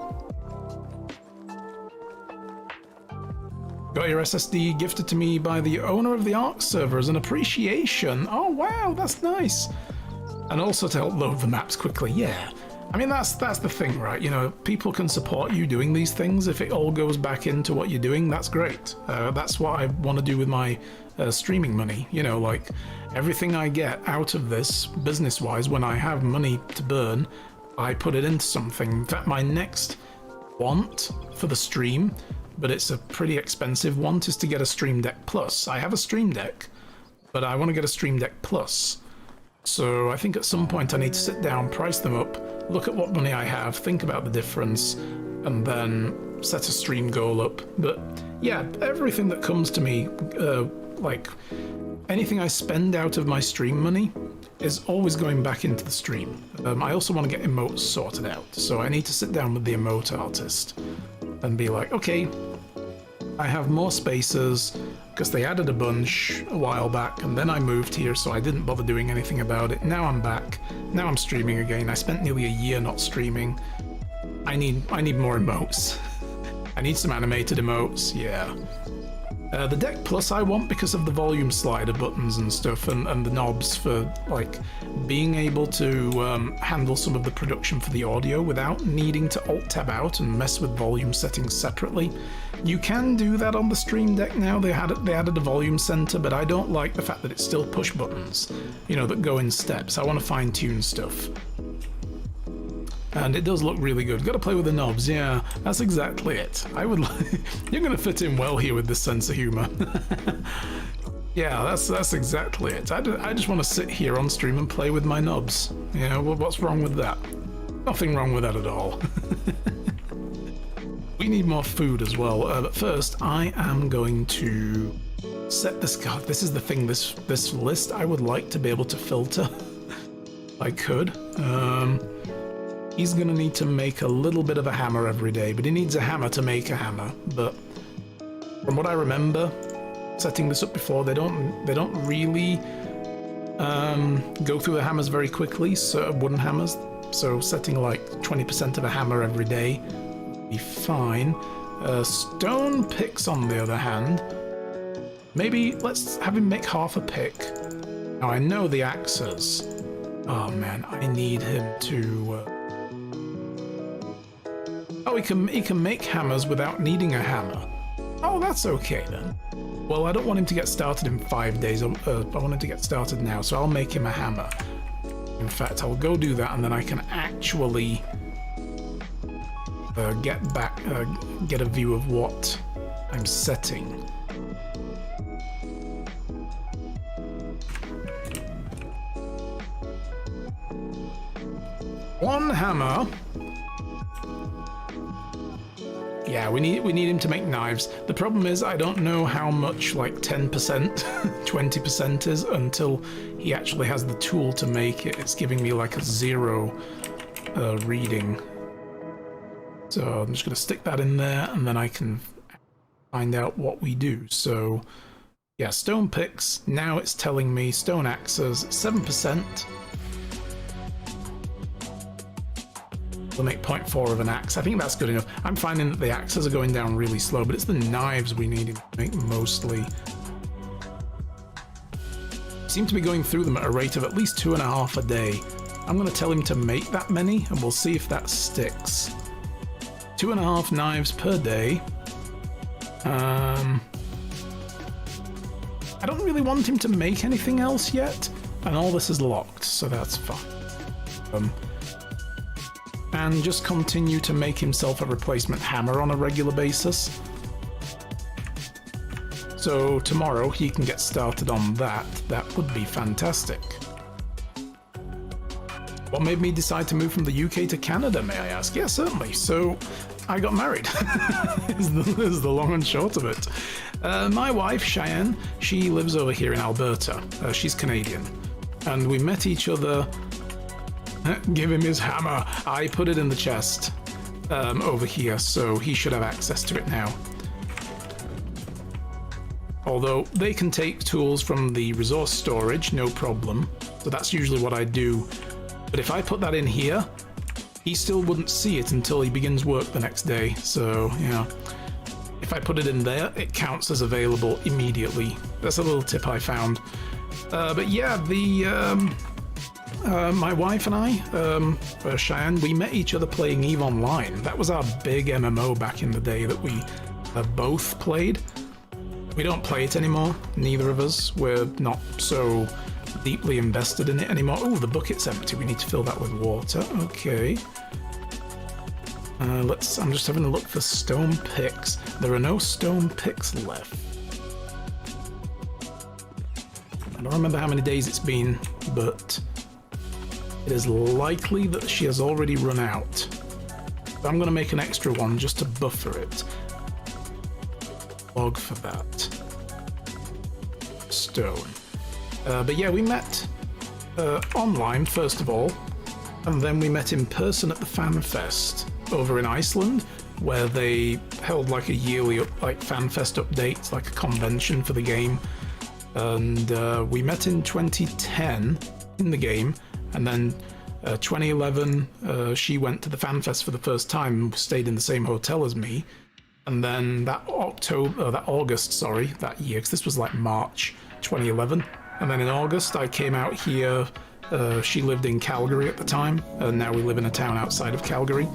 Got your SSD gifted to me by the owner of the Ark server as an appreciation. Oh wow, that's nice. And also to help load the maps quickly, yeah. I mean, that's the thing, right? You know, people can support you doing these things. If it all goes back into what you're doing, that's great. That's what I want to do with my streaming money. You know, like, everything I get out of this, business-wise, when I have money to burn, I put it into something. In fact, my next want for the stream, but it's a pretty expensive want, is to get a Stream Deck Plus. I have a Stream Deck, but I want to get a Stream Deck Plus. So I think at some point I need to sit down, price them up, look at what money I have, think about the difference, and then set a stream goal up. But yeah, everything that comes to me, like anything I spend out of my stream money, is always going back into the stream. I also want to get emotes sorted out, so I need to sit down with the emote artist and be like, okay, I have more spaces because they added a bunch a while back, and then I moved here, so I didn't bother doing anything about it. Now I'm back. Now I'm streaming again. I spent nearly a year not streaming. I need more emotes. I need some animated emotes, yeah. The Deck Plus I want because of the volume slider buttons and stuff, and the knobs for like being able to handle some of the production for the audio without needing to alt-tab out and mess with volume settings separately. You can do that on the Stream Deck now. They added a volume center, but I don't like the fact that it's still push buttons, you know, that go in steps. I want to fine-tune stuff. And it does look really good. Got to play with the knobs, yeah, that's exactly it. I would you're going to fit in well here with this sense of humor. Yeah, that's exactly it. I just want to sit here on stream and play with my knobs. You know, what's wrong with that? Nothing wrong with that at all. We need more food as well, but first I am going to set this. God, this is the thing, this list I would like to be able to filter. I could. He's gonna need to make a little bit of a hammer every day, but he needs a hammer to make a hammer. But from what I remember, setting this up before, they don't really go through the hammers very quickly, so wooden hammers. So setting like 20% of a hammer every day would be fine. Stone picks, on the other hand, maybe let's have him make half a pick. Now I know the axes. Oh man, I need him to. Oh, he can make hammers without needing a hammer. Oh, that's okay then. Well, I don't want him to get started in 5 days. I want him to get started now, so I'll make him a hammer. In fact, I'll go do that, and then I can actually get a view of what I'm setting. One hammer. Yeah, we need him to make knives. The problem is I don't know how much like 10%, 20% is until he actually has the tool to make it. It's giving me like a 0 reading. So I'm just going to stick that in there, and then I can find out what we do. So yeah, stone picks. Now it's telling me stone axes, 7%. We'll make 0.4 of an axe. I think that's good enough. I'm finding that the axes are going down really slow, but it's the knives we need to make mostly. Seem to be going through them at a rate of at least 2.5 a day. I'm going to tell him to make that many, and we'll see if that sticks. 2.5 knives per day. I don't really want him to make anything else yet, and all this is locked, so that's fine. And just continue to make himself a replacement hammer on a regular basis. So tomorrow he can get started on that. That would be fantastic. What made me decide to move from the UK to Canada, may I ask? Yeah, certainly. So I got married, is the long and short of it. My wife, Cheyenne, she lives over here in Alberta. She's Canadian. And we met each other. Give him his hammer. I put it in the chest over here, so he should have access to it now. Although they can take tools from the resource storage, no problem. So that's usually what I do. But if I put that in here, he still wouldn't see it until he begins work the next day. So, yeah. If I put it in there, it counts as available immediately. That's a little tip I found. But yeah, my wife and I, Cheyenne, we met each other playing EVE Online. That was our big MMO back in the day that we both played. We don't play it anymore, neither of us. We're not so deeply invested in it anymore. Oh, the bucket's empty. We need to fill that with water. Okay. I'm just having a look for stone picks. There are no stone picks left. I don't remember how many days it's been, but it is likely that she has already run out. So I'm going to make an extra one just to buffer it. Log for that. Stone. But yeah, we met online, first of all, and then we met in person at the Fan Fest over in Iceland, where they held like a yearly Fan Fest update, like a convention for the game. And we met in 2010 in the game, and then 2011 she went to the Fan Fest for the first time and stayed in the same hotel as me. And then that August that year, because this was like March 2011. And then in August, I came out here. She lived in Calgary at the time, and now we live in a town outside of Calgary.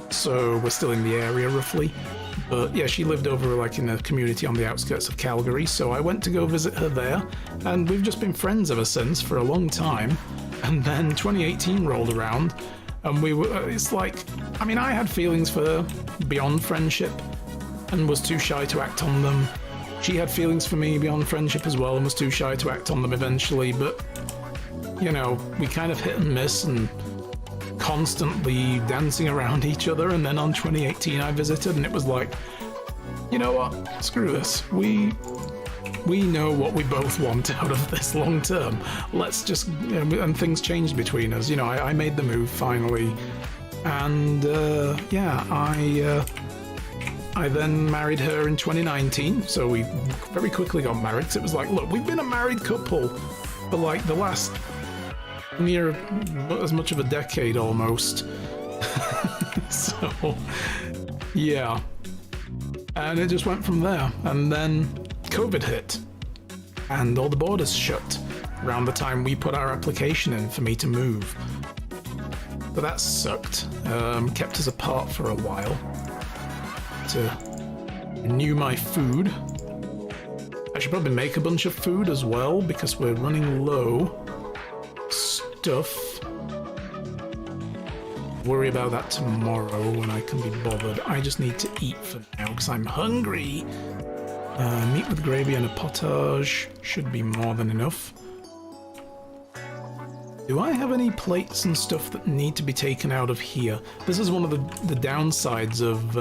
So we're still in the area roughly. But yeah, she lived over like in a community on the outskirts of Calgary. So I went to go visit her there, and we've just been friends ever since for a long time. And then 2018 rolled around, and it's like, I mean, I had feelings for her beyond friendship and was too shy to act on them. She had feelings for me beyond friendship as well and was too shy to act on them eventually, but, you know, we kind of hit and miss and constantly dancing around each other. And then on 2018 I visited, and it was like, you know what, screw this. We know what we both want out of this long term. Let's just, and things changed between us. You know, I made the move finally, and I then married her in 2019, so we very quickly got married. So it was like, look, we've been a married couple for like the last near as much of a decade almost. So, yeah. And it just went from there. And then COVID hit, and all the borders shut around the time we put our application in for me to move. But that sucked. Kept us apart for a while. To renew my food. I should probably make a bunch of food as well because we're running low. Stuff. Worry about that tomorrow when I can be bothered. I just need to eat for now because I'm hungry. Meat with gravy and a potage should be more than enough. Do I have any plates and stuff that need to be taken out of here? This is one of the downsides of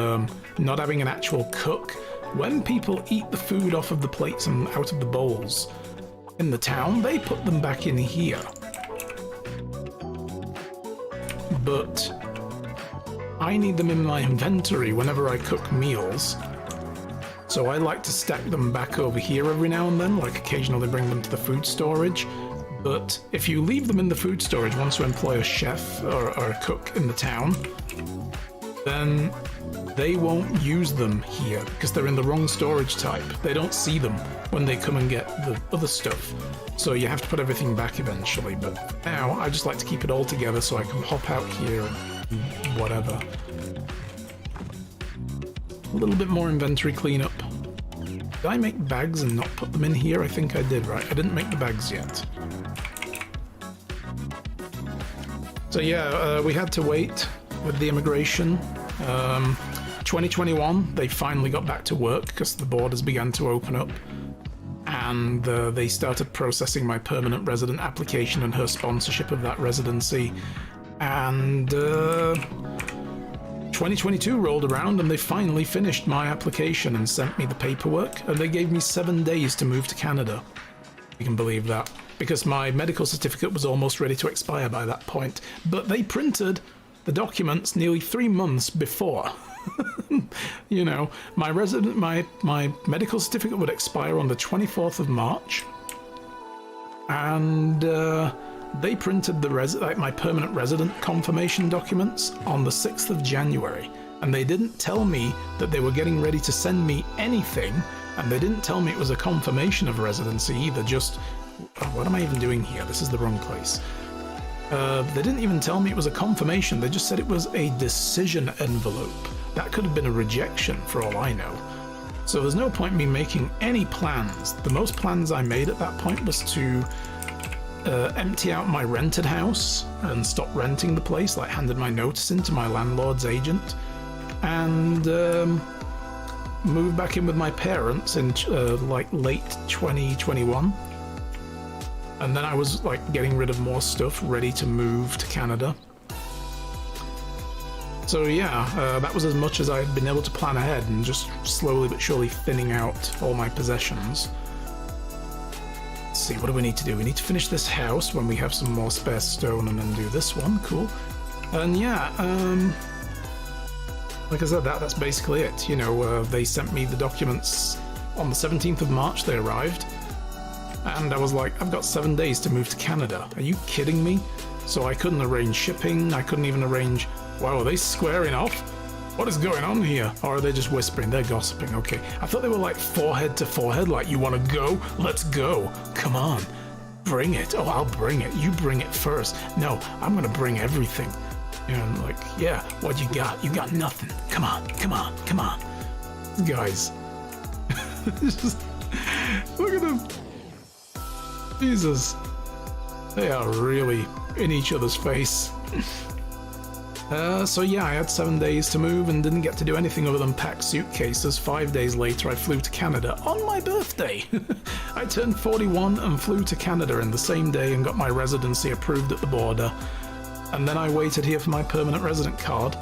not having an actual cook. When people eat the food off of the plates and out of the bowls in the town, they put them back in here. But I need them in my inventory whenever I cook meals. So I like to stack them back over here every now and then, like occasionally bring them to the food storage. But if you leave them in the food storage once you employ a chef or a cook in the town, then they won't use them here because they're in the wrong storage type. They don't see them when they come and get the other stuff. So you have to put everything back eventually. But now I just like to keep it all together so I can hop out here and do whatever. A little bit more inventory cleanup. Did I make bags and not put them in here? I think I did, right? I didn't make the bags yet. So yeah, we had to wait with the immigration. 2021, they finally got back to work because the borders began to open up. And they started processing my permanent resident application and her sponsorship of that residency. And 2022 rolled around and they finally finished my application and sent me the paperwork. And they gave me 7 days to move to Canada. You can believe that. Because my medical certificate was almost ready to expire by that point. But they printed the documents nearly 3 months before. You know, my medical certificate would expire on the 24th of March. And they printed my permanent resident confirmation documents on the 6th of January. And they didn't tell me that they were getting ready to send me anything. And they didn't tell me it was a confirmation of residency either, just... Oh, what am I even doing here? This is the wrong place. They didn't even tell me it was a confirmation. They just said it was a decision envelope. That could have been a rejection for all I know. So there's no point in me making any plans. The most plans I made at that point was to empty out my rented house and stop renting the place, like handed my notice in to my landlord's agent, and move back in with my parents in like late 2021. And then I was like getting rid of more stuff, ready to move to Canada. So yeah, that was as much as I had been able to plan ahead, and just slowly but surely thinning out all my possessions. see, what do we need to do? We need to finish this house when we have some more spare stone and then do this one. Cool. And yeah, like I said, that's basically it. You know, they sent me the documents on the 17th of March, they arrived. And I was like, I've got 7 days to move to Canada. Are you kidding me? So I couldn't arrange shipping. I couldn't even arrange... Wow, are they squaring off? What is going on here? Or are they just whispering? They're gossiping. Okay. I thought they were like forehead to forehead, like, you want to go? Let's go. Come on. Bring it. Oh, I'll bring it. You bring it first. No, I'm going to bring everything. And like, yeah, what you got? You got nothing. Come on, come on, come on. Guys. Just, look at them. Jesus. They are really in each other's face. So yeah, I had 7 days to move and didn't get to do anything other than pack suitcases. 5 days later, I flew to Canada on my birthday. I turned 41 and flew to Canada in the same day and got my residency approved at the border. And then I waited here for my permanent resident card.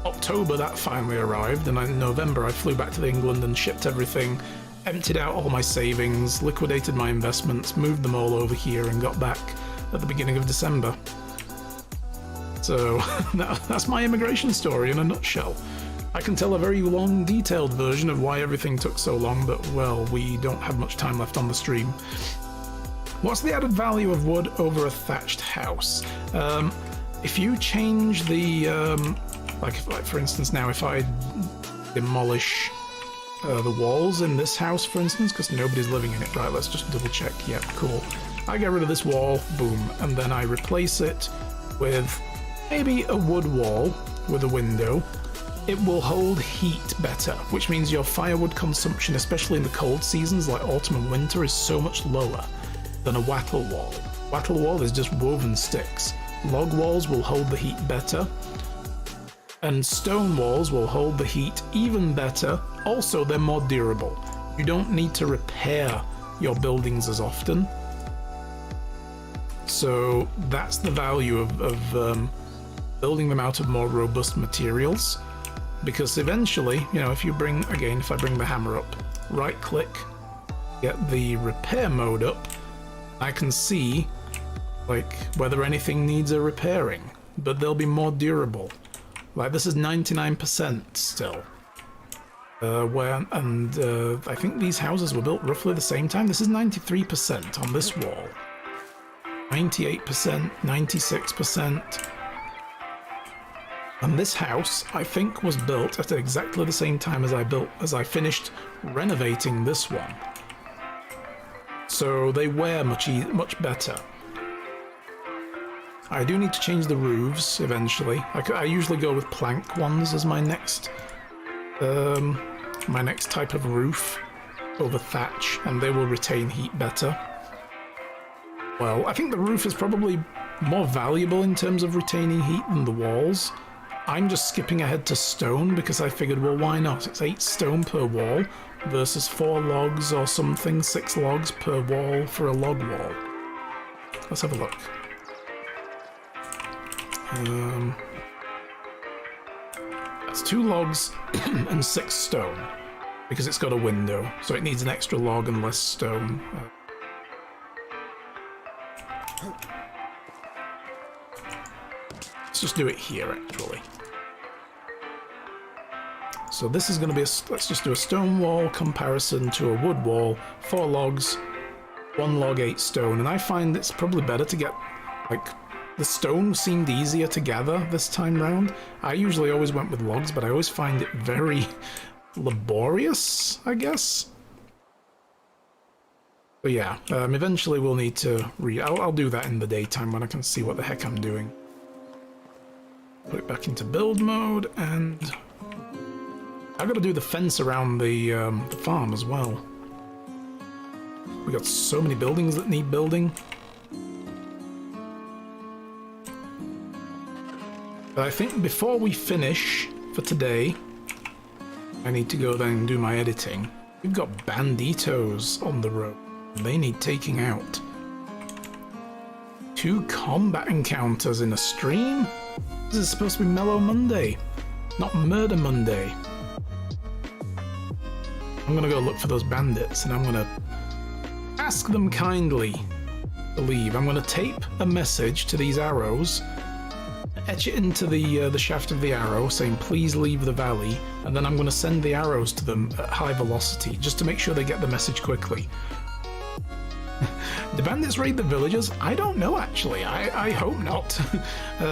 October, that finally arrived, and in November I flew back to England and shipped everything, emptied out all my savings, liquidated my investments, moved them all over here, and got back at the beginning of December. So that's my immigration story in a nutshell. I can tell a very long, detailed version of why everything took so long, but, well, we don't have much time left on the stream. What's the added value of wood over a thatched house? If you change the, like for instance now, if I demolish the walls in this house, for instance, because nobody's living in it, right, let's just double check, yeah, cool. I get rid of this wall, boom, and then I replace it with maybe a wood wall with a window. It will hold heat better, which means your firewood consumption, especially in the cold seasons like autumn and winter, is so much lower than a wattle wall. Wattle wall is just woven sticks. Log walls will hold the heat better, and stone walls will hold the heat even better. Also, they're more durable. You don't need to repair your buildings as often. So that's the value of building them out of more robust materials, because eventually, you know, if you bring, again, if I bring the hammer up, right click, get the repair mode up, I can see like whether anything needs a repairing, but they'll be more durable. Like this is 99% still. I think these houses were built roughly the same time. This is 93% on this wall. 98%, 96%. And this house, I think, was built at exactly the same time as I finished renovating this one. So they wear much better. I do need to change the roofs eventually. I usually go with plank ones as my next type of roof over thatch, and they will retain heat better. Well, I think the roof is probably more valuable in terms of retaining heat than the walls. I'm just skipping ahead to stone because I figured, well, why not? It's 8 stone per wall versus 4 logs or something, 6 logs per wall for a log wall. Let's have a look. That's 2 logs and 6 stone because it's got a window, so it needs an extra log and less stone. Let's just do it here, actually. So this is going to be let's just do a stone wall comparison to a wood wall. 4 logs, 1 log, 8 stone. And I find it's probably better to get, like, the stone seemed easier to gather this time round. I usually always went with logs, but I always find it very laborious, I guess. But yeah, eventually we'll need to I'll do that in the daytime when I can see what the heck I'm doing. Put it back into build mode, and I've got to do the fence around the farm as well. We got so many buildings that need building. But I think before we finish for today, I need to go then and do my editing. We've got banditos on the road. They need taking out. 2 combat encounters in a stream? This is supposed to be Mellow Monday, not Murder Monday. I'm gonna go look for those bandits, and I'm gonna ask them kindly to leave. I'm going to tape a message to these arrows, etch it into the shaft of the arrow, saying please leave the valley, and then I'm going to send the arrows to them at high velocity, just to make sure they get the message quickly. Do bandits raid the villagers? I don't know, actually. I hope not.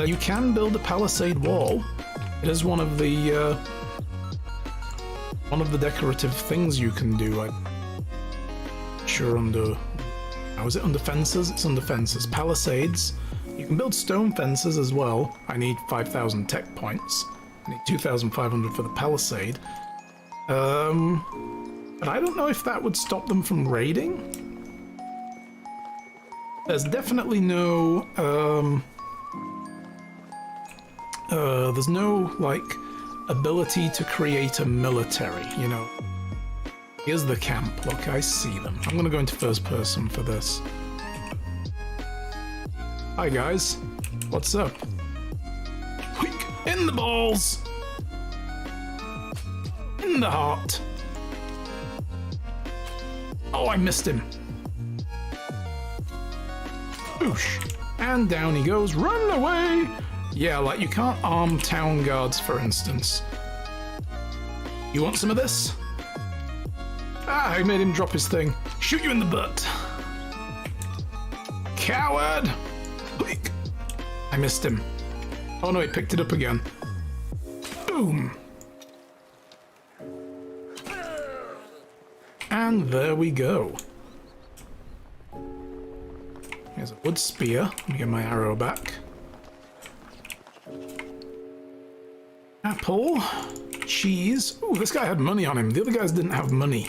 You can build a palisade wall. It is one of the decorative things you can do. I'm sure under... How is it under fences? It's under fences. Palisades. You can build stone fences as well. I need 5,000 tech points. I need 2,500 for the palisade. But I don't know if that would stop them from raiding. There's definitely no, there's no, like, ability to create a military, you know. Here's the camp. Look, I see them. I'm gonna go into first person for this. Hi, guys. What's up? In the balls! In the heart! Oh, I missed him. Boosh. And down he goes. Run away! Yeah, like you can't arm town guards, for instance. You want some of this? Ah, I made him drop his thing. Shoot you in the butt. Coward! I missed him. Oh no, he picked it up again. Boom. And there we go. Here's a wood spear. Let me get my arrow back. Apple. Cheese. Ooh, this guy had money on him. The other guys didn't have money.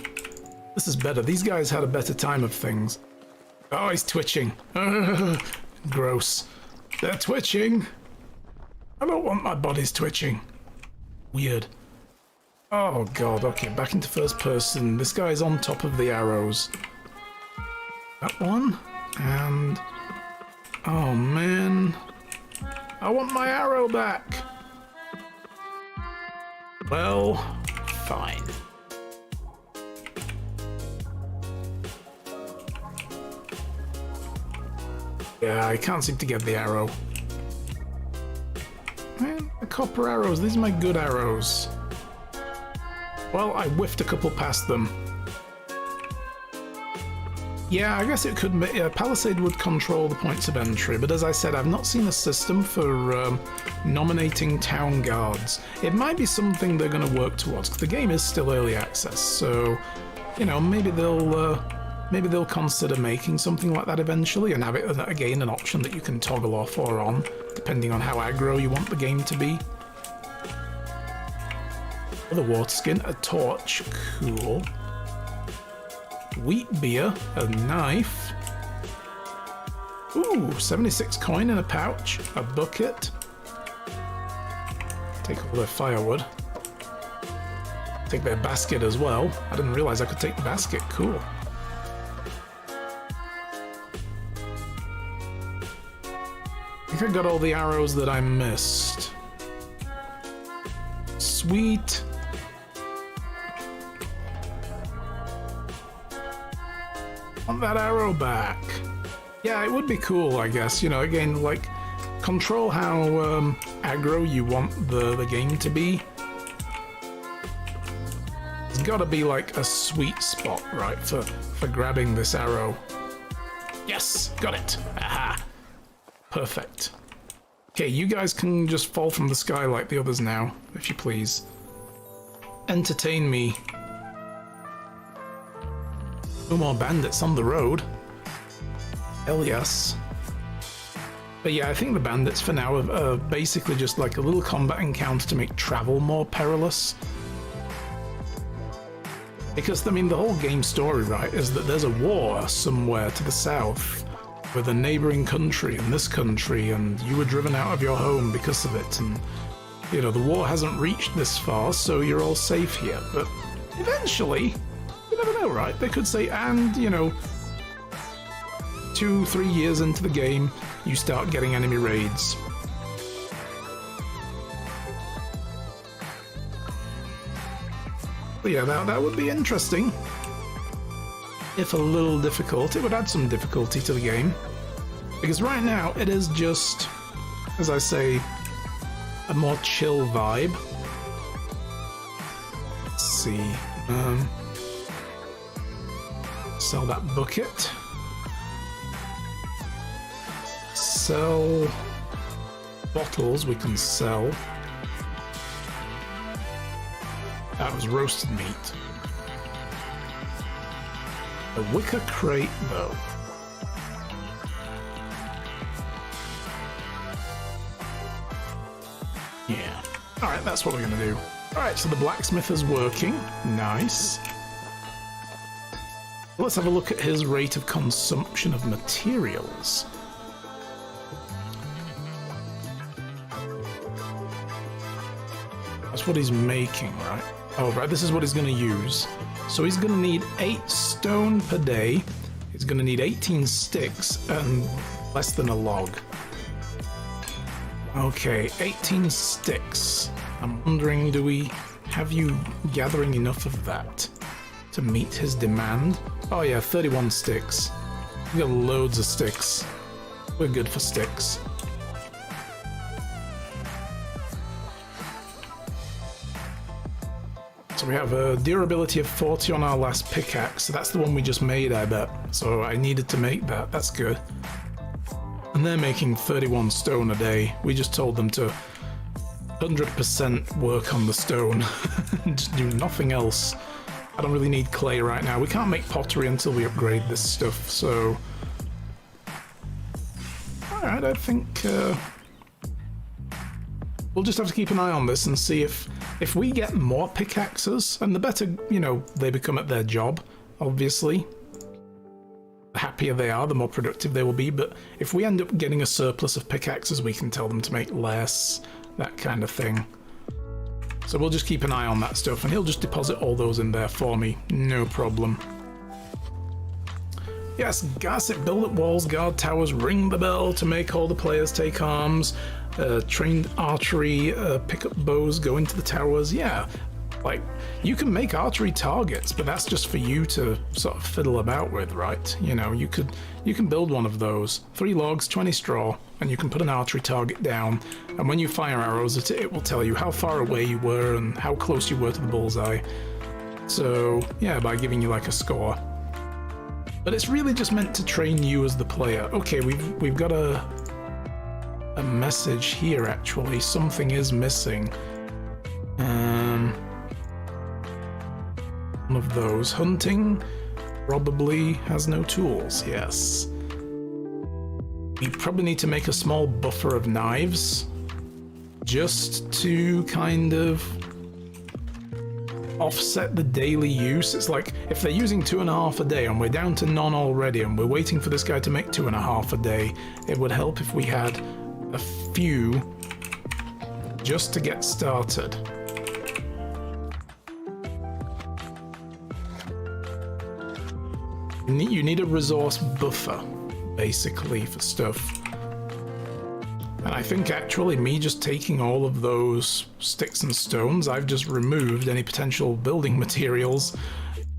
This is better. These guys had a better time of things. Oh, he's twitching. Gross. They're twitching. I don't want my bodies twitching. Weird. Oh god, okay, back into first person. This guy's on top of the arrows. That one. And... oh man. I want my arrow back. Well, fine. Yeah, I can't seem to get the arrow. Man, the copper arrows, these are my good arrows. Well, I whiffed a couple past them. Yeah, I guess it could be. Yeah, Palisade would control the points of entry, but as I said, I've not seen a system for nominating town guards. It might be something they're going to work towards, because the game is still early access, so, you know, maybe they'll consider making something like that eventually, and have it, again, an option that you can toggle off or on, depending on how aggro you want the game to be. The water skin, a torch, cool. Wheat beer, a knife. Ooh, 76 coin in a pouch, a bucket. Take all their firewood. Take their basket as well. I didn't realize I could take the basket, cool. I think I got all the arrows that I missed. Sweet. Want that arrow back. Yeah, it would be cool, I guess. You know, again, like, control how aggro you want the game to be. There's gotta be, like, a sweet spot, right, for grabbing this arrow. Yes! Got it! Aha! Perfect. Okay, you guys can just fall from the sky like the others now, if you please. Entertain me. No more bandits on the road. Hell yes. But yeah, I think the bandits for now are basically just like a little combat encounter to make travel more perilous. Because, I mean, the whole game story, right, is that there's a war somewhere to the south with a neighboring country and this country, and you were driven out of your home because of it, and, you know, the war hasn't reached this far, so you're all safe here. But eventually, you never know, right? They could say, and, you know, 2-3 years into the game, you start getting enemy raids. But yeah, that would be interesting. if a little difficult. It would add some difficulty to the game. Because right now, it is just, as I say, a more chill vibe. Let's see. Sell that bucket. Sell bottles we can sell. That was roasted meat. A wicker crate though. Yeah. Alright, that's what we're gonna do. Alright, so the blacksmith is working. Nice. Let's have a look at his rate of consumption of materials. That's what he's making, right? Oh, right, this is what he's going to use. So he's going to need 8 stone per day. He's going to need 18 sticks and less than a log. Okay, 18 sticks. I'm wondering, do we have you gathering enough of that to meet his demand? Oh yeah, 31 sticks. We got loads of sticks. We're good for sticks. So we have a durability of 40 on our last pickaxe. So that's the one we just made, I bet. So I needed to make that. That's good. And they're making 31 stone a day. We just told them to 100% work on the stone. Just do nothing else. I don't really need clay right now. We can't make pottery until we upgrade this stuff, so... Alright, I think... We'll just have to keep an eye on this and see if we get more pickaxes, and the better, you know, they become at their job, obviously. The happier they are, the more productive they will be, but if we end up getting a surplus of pickaxes, we can tell them to make less, that kind of thing. So we'll just keep an eye on that stuff, and he'll just deposit all those in there for me, no problem. Yes, Garcet, build up walls, guard towers, ring the bell to make all the players take arms, trained archery, pick up bows, go into the towers. Yeah, like, you can make archery targets, but that's just for you to sort of fiddle about with, right? You know, you can build one of those. 3 logs, 20 straw, and you can put an archery target down, and when you fire arrows at it, it will tell you how far away you were and how close you were to the bullseye. So, yeah, by giving you like a score. But it's really just meant to train you as the player. Okay, we've got a message here, actually. Something is missing. One of those. Hunting probably has no tools, yes. We probably need to make a small buffer of knives just to kind of offset the daily use. It's like if they're using 2.5 a day and we're down to none already and we're waiting for this guy to make 2.5 a day, it would help if we had a few just to get started. You need a resource buffer, basically, for stuff. And I think actually me just taking all of those sticks and stones, I've just removed any potential building materials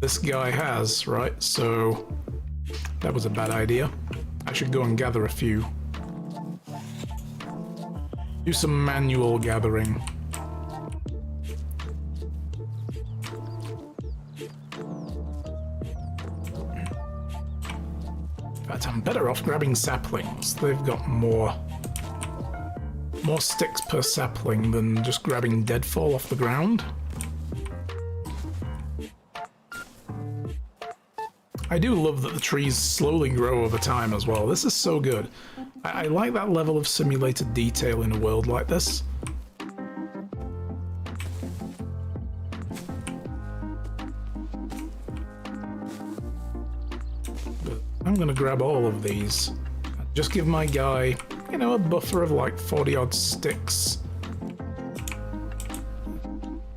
this guy has, right? So that was a bad idea. I should go and gather a few. Do some manual gathering. But I'm better off grabbing saplings. They've got more sticks per sapling than just grabbing deadfall off the ground. I do love that the trees slowly grow over time as well. This is so good. I like that level of simulated detail in a world like this. But I'm gonna grab all of these. Just give my guy, you know, a buffer of like 40 odd sticks.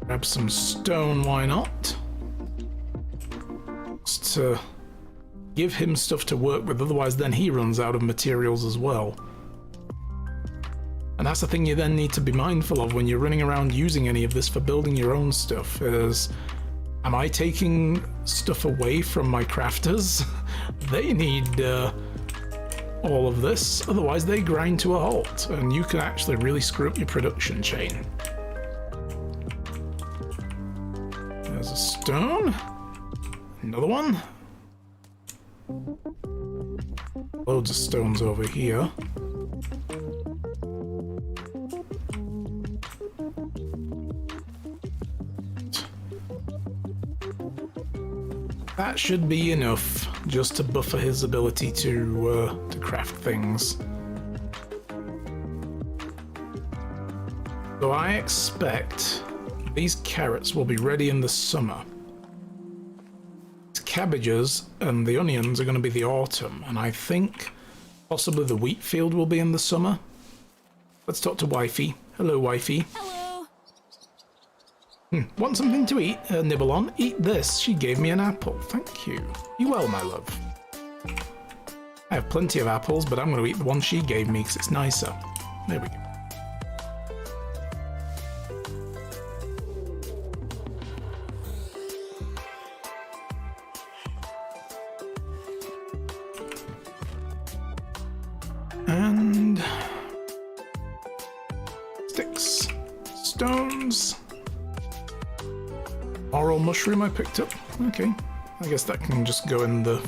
Grab some stone, why not? Just to give him stuff to work with, otherwise then he runs out of materials as well. And that's the thing you then need to be mindful of when you're running around using any of this for building your own stuff, is Am I taking stuff away from my crafters? They need all of this, otherwise they grind to a halt, and you can actually really screw up your production chain. There's a stone. Another one. Loads of stones over here. That should be enough just to buffer his ability to craft things. So I expect these carrots will be ready in the summer. The cabbages and the onions are going to be the autumn, and I think possibly the wheat field will be in the summer. Let's talk to Wifey. Hello, Wifey.
Hello.
Want something to eat? Nibble on? Eat this. She gave me an apple. Thank you. You well, my love? I have plenty of apples, but I'm going to eat the one she gave me because it's nicer. There we go. And sticks, stones. Laurel mushroom I picked up. Okay, I guess that can just go in the...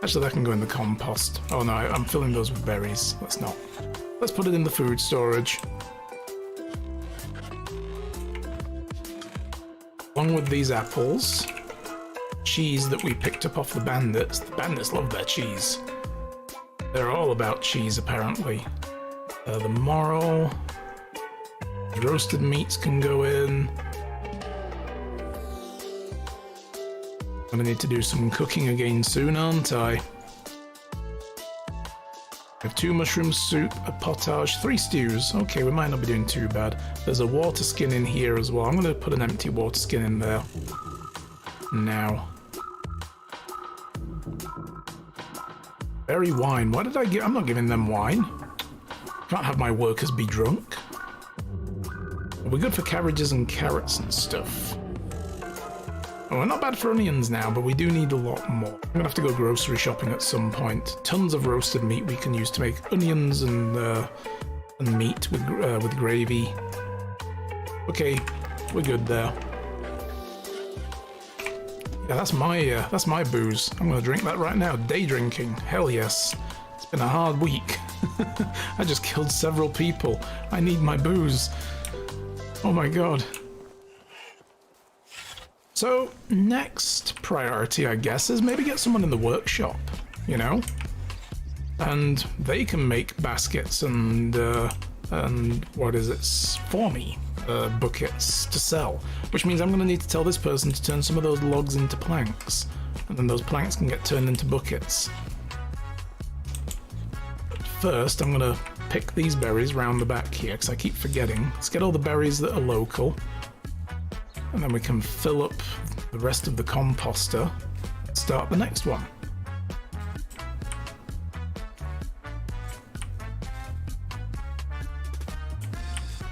Actually, that can go in the compost. Oh no, I'm filling those with berries. Let's not. Let's put it in the food storage. Along with these apples, cheese that we picked up off the bandits. The bandits love their cheese. They're all about cheese, apparently. The morel, roasted meats can go in. I'm gonna need to do some cooking again soon, aren't I? I have 2 mushroom soup, a potage, 3 stews. Okay, we might not be doing too bad. There's a water skin in here as well. I'm gonna put an empty water skin in there. Now. Berry wine. Why did I give? I'm not giving them wine. Can't have my workers be drunk. We're good for cabbages and carrots and stuff. Oh, we're not bad for onions now, but we do need a lot more. I'm gonna have to go grocery shopping at some point. Tons of roasted meat we can use to make onions and meat with gravy. Okay, we're good there. Yeah, that's my booze. I'm gonna drink that right now. Day drinking. Hell yes. It's been a hard week. I just killed several people. I need my booze. Oh my god. So, next priority, I guess, is maybe get someone in the workshop, you know? And they can make baskets and what is it, for me, buckets to sell. Which means I'm going to need to tell this person to turn some of those logs into planks. And then those planks can get turned into buckets. But first, I'm going to pick these berries round the back here, because I keep forgetting. Let's get all the berries that are local. And then we can fill up the rest of the composter and start the next one.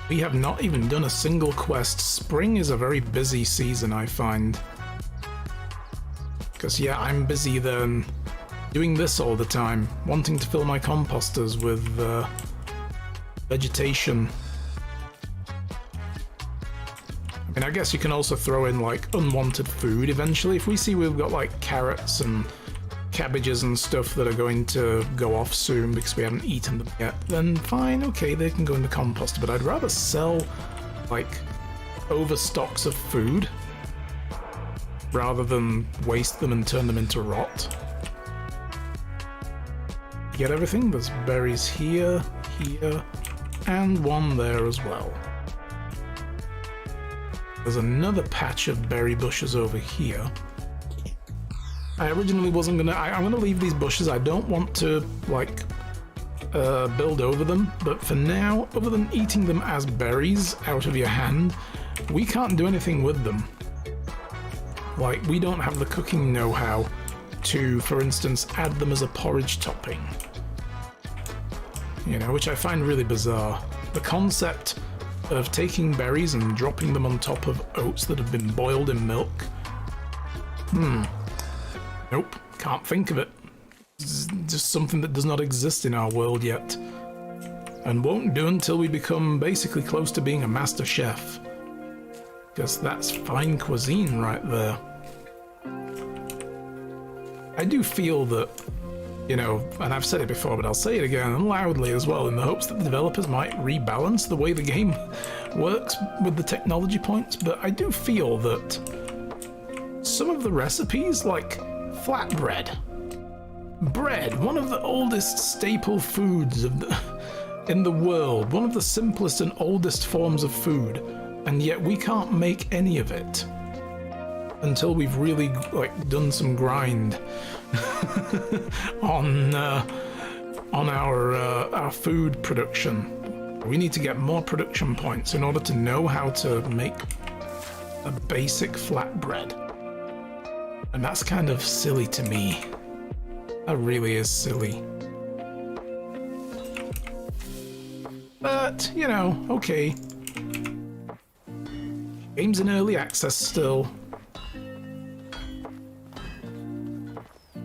We have not even done a single quest. Spring is a very busy season, I find. Because yeah, I'm busy then doing this all the time, wanting to fill my composters with vegetation. And I guess you can also throw in like unwanted food eventually. If we see we've got like carrots and cabbages and stuff that are going to go off soon because we haven't eaten them yet, then fine, okay, they can go in the composter. But I'd rather sell like overstocks of food rather than waste them and turn them into rot. Get everything? There's berries here, here, and one there as well. There's another patch of berry bushes over here. I originally wasn't gonna... I'm gonna leave these bushes. I don't want to, like, build over them. But for now, other than eating them as berries out of your hand, we can't do anything with them. Like, we don't have the cooking know-how to, for instance, add them as a porridge topping. You know, which I find really bizarre. The concept of taking berries and dropping them on top of oats that have been boiled in milk Nope, can't think of it. It's just something that does not exist in our world yet. And won't do until we become basically close to being a master chef. Because that's fine cuisine right there. I do feel that, you know, and I've said it before, but I'll say it again and loudly as well, in the hopes that the developers might rebalance the way the game works with the technology points, but I do feel that some of the recipes, like flatbread, bread, one of the oldest staple foods in the world, one of the simplest and oldest forms of food, and yet we can't make any of it until we've really done some grind on our food production. We need to get more production points in order to know how to make a basic flatbread. And that's kind of silly to me. That really is silly. But, you know, okay. Game's in early access still.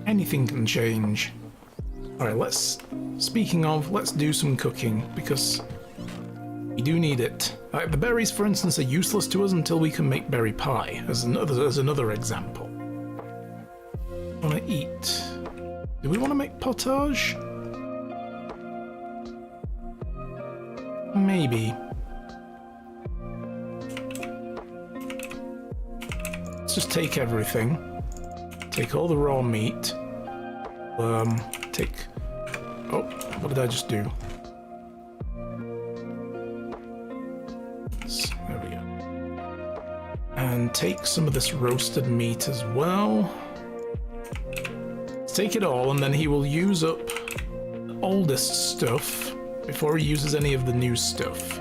Anything can change. Alright, speaking of, let's do some cooking, because we do need it. Like, the berries, for instance, are useless to us until we can make berry pie, as another example. Want to eat. Do we want to make potage? Maybe. Let's just take everything. Take all the raw meat. Oh, what did I just do? There we go. And take some of this roasted meat as well. Let's take it all, and then he will use up the oldest stuff before he uses any of the new stuff.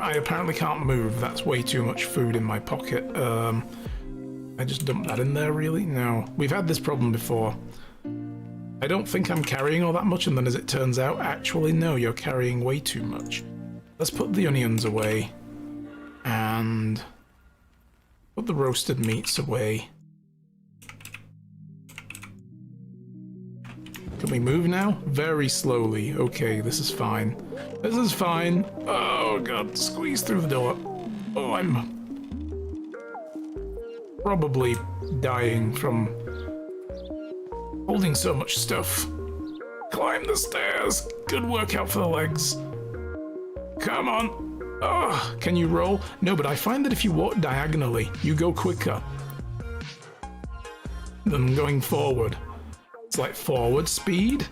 I apparently can't move. That's way too much food in my pocket. I just dumped that in there, really? No. We've had this problem before. I don't think I'm carrying all that much, and then as it turns out, actually, no, you're carrying way too much. Let's put the onions away. And put the roasted meats away. Can we move now? Very slowly. Okay, this is fine. This is fine. Oh god, squeeze through the door. Oh, I'm probably dying from holding so much stuff. Climb the stairs. Good workout for the legs. Come on. Oh, can you roll? No, but I find that if you walk diagonally, you go quicker than going forward. It's like forward speed,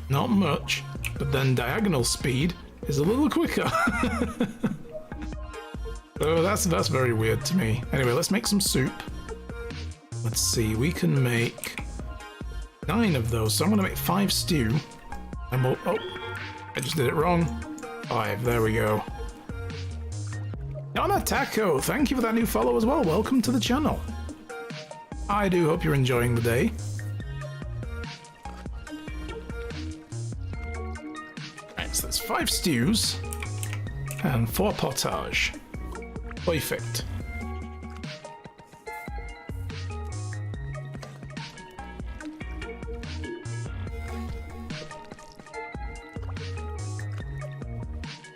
not much, but then diagonal speed is a little quicker. Oh, that's very weird to me. Anyway, let's make some soup. Let's see, we can make 9 of those, so I'm gonna make 5 stew. And we'll, oh, I just did it wrong. 5, there we go. Donna Taco, thank you for that new follow as well. Welcome to the channel. I do hope you're enjoying the day. Right, so that's 5 stews and 4 potage. Perfect.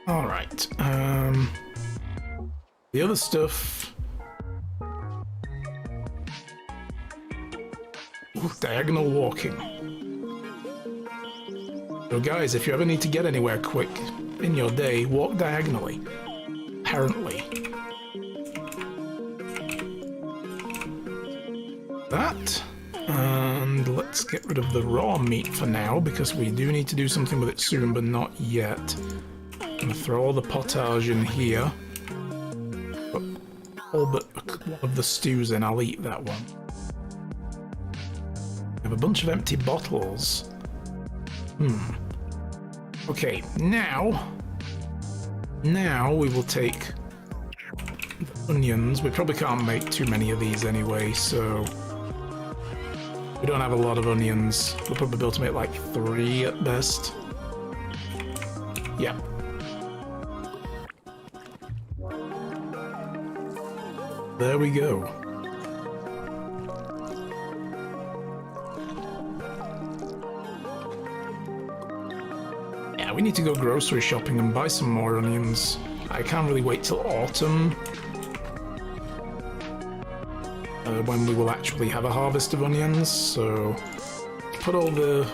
All right. The other stuff. Ooh, diagonal walking. So guys, if you ever need to get anywhere quick in your day, walk diagonally. Apparently. That. And let's get rid of the raw meat for now, because we do need to do something with it soon, but not yet. I'm gonna throw all the potage in here. Put all but one of the stews in, I'll eat that one. I have a bunch of empty bottles. Okay, now we will take the onions. We probably can't make too many of these anyway, so we don't have a lot of onions. We'll probably be able to make like 3 at best. Yeah. There we go. Yeah, we need to go grocery shopping and buy some more onions. I can't really wait till autumn. When we will actually have a harvest of onions, so put all the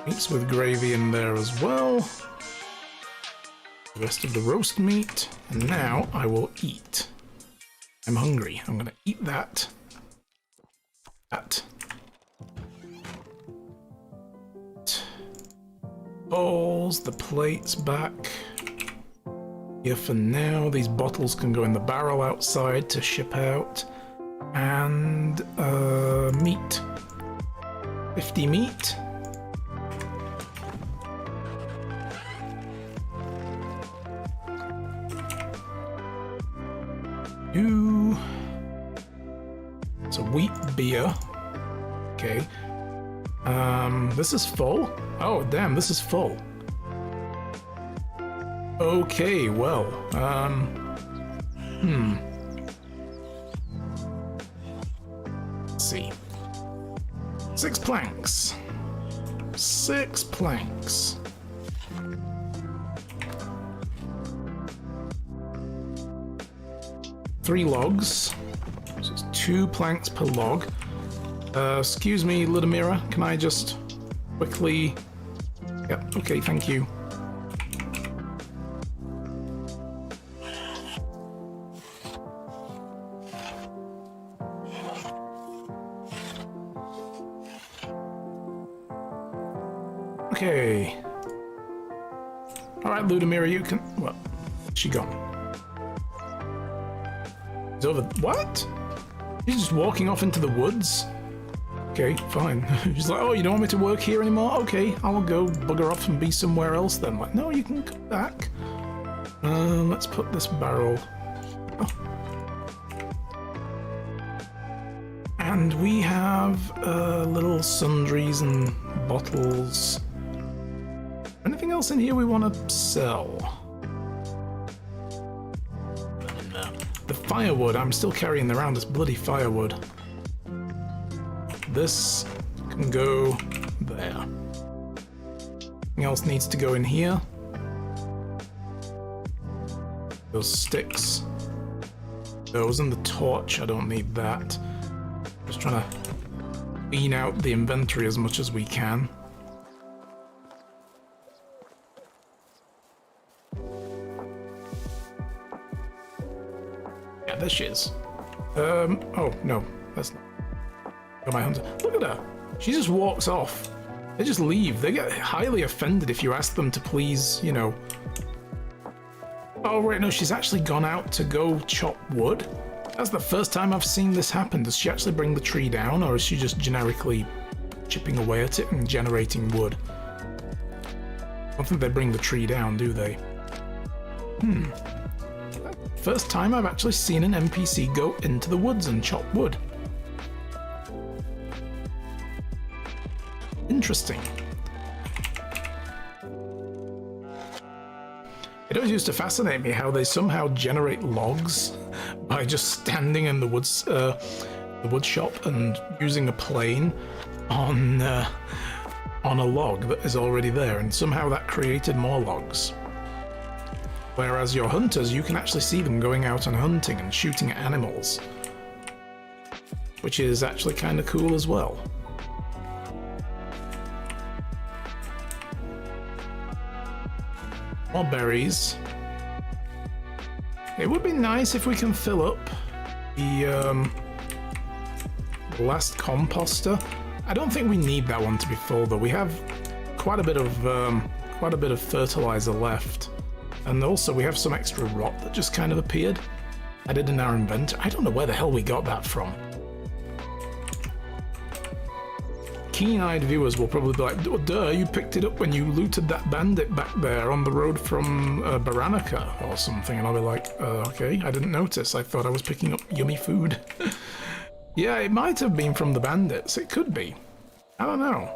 meats with gravy in there as well. The rest of the roast meat, and now I will eat. I'm hungry. I'm gonna eat that. Bowls, the plates back. Here for now. These bottles can go in the barrel outside to ship out. And meat. 50 meat. It's a wheat beer. Okay. This is full? Oh, damn, this is full. Okay, well, Let's see. 6 planks. 6 planks. Three logs. So it's 2 planks per log. Excuse me, Ludmira, can I just quickly... Yep, okay, thank you. Okay. Alright, Ludmira, you can... Well, she gone. It's over... What? She's just walking off into the woods? Okay, fine. She's like, oh, you don't want me to work here anymore? Okay, I'll go bugger off and be somewhere else then. Like, no, you can come back. Let's put this barrel... Oh. And we have little sundries and bottles. Anything else in here we want to sell? The firewood, I'm still carrying around this bloody firewood. This can go there. Anything else needs to go in here? Those sticks. Those and the torch, I don't need that. Just trying to clean out the inventory as much as we can. Yeah, there she is. Oh, no, that's not. Got my hunter. Look at her. She just walks off. They just leave. They get highly offended if you ask them to please, you know. Oh, wait, no, she's actually gone out to go chop wood. That's the first time I've seen this happen. Does she actually bring the tree down, or is she just generically chipping away at it and generating wood? I don't think they bring the tree down, do they? First time I've actually seen an NPC go into the woods and chop wood. Interesting. It always used to fascinate me how they somehow generate logs by just standing in the woods, the wood shop and using a plane on a log that is already there, and somehow that created more logs. Whereas your hunters, you can actually see them going out and hunting and shooting at animals, which is actually kind of cool as well. More berries. It would be nice if we can fill up the last composter. I don't think we need that one to be full though. We have quite a bit of fertilizer left, and also we have some extra rot that just kind of appeared. Added in our inventory. I don't know where the hell we got that from. Keen-eyed viewers will probably be like, oh, duh, you picked it up when you looted that bandit back there on the road from Baranica or something. And I'll be like, okay, I didn't notice. I thought I was picking up yummy food. Yeah, it might have been from the bandits. It could be. I don't know.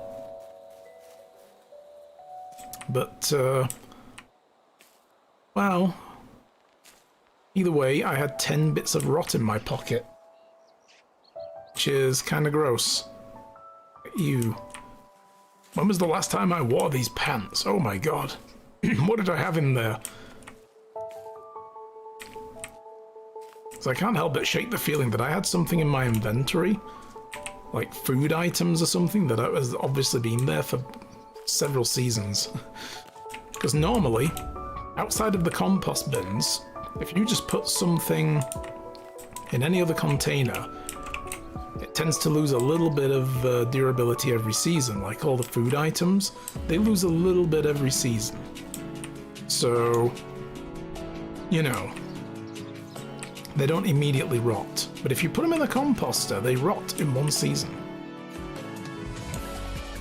But, well, Either way, I had 10 bits of rot in my pocket. Which is kind of gross. Ew. When was the last time I wore these pants? Oh my god. What did I have in there? So I can't help but shake the feeling that I had something in my inventory, like food items or something, that has obviously been there for several seasons. Because normally, outside of the compost bins, if you just put something in any other container, it tends to lose a little bit of durability every season. Like all the food items, they lose a little bit every season. So, you know, they don't immediately rot. But if you put them in the composter, they rot in one season.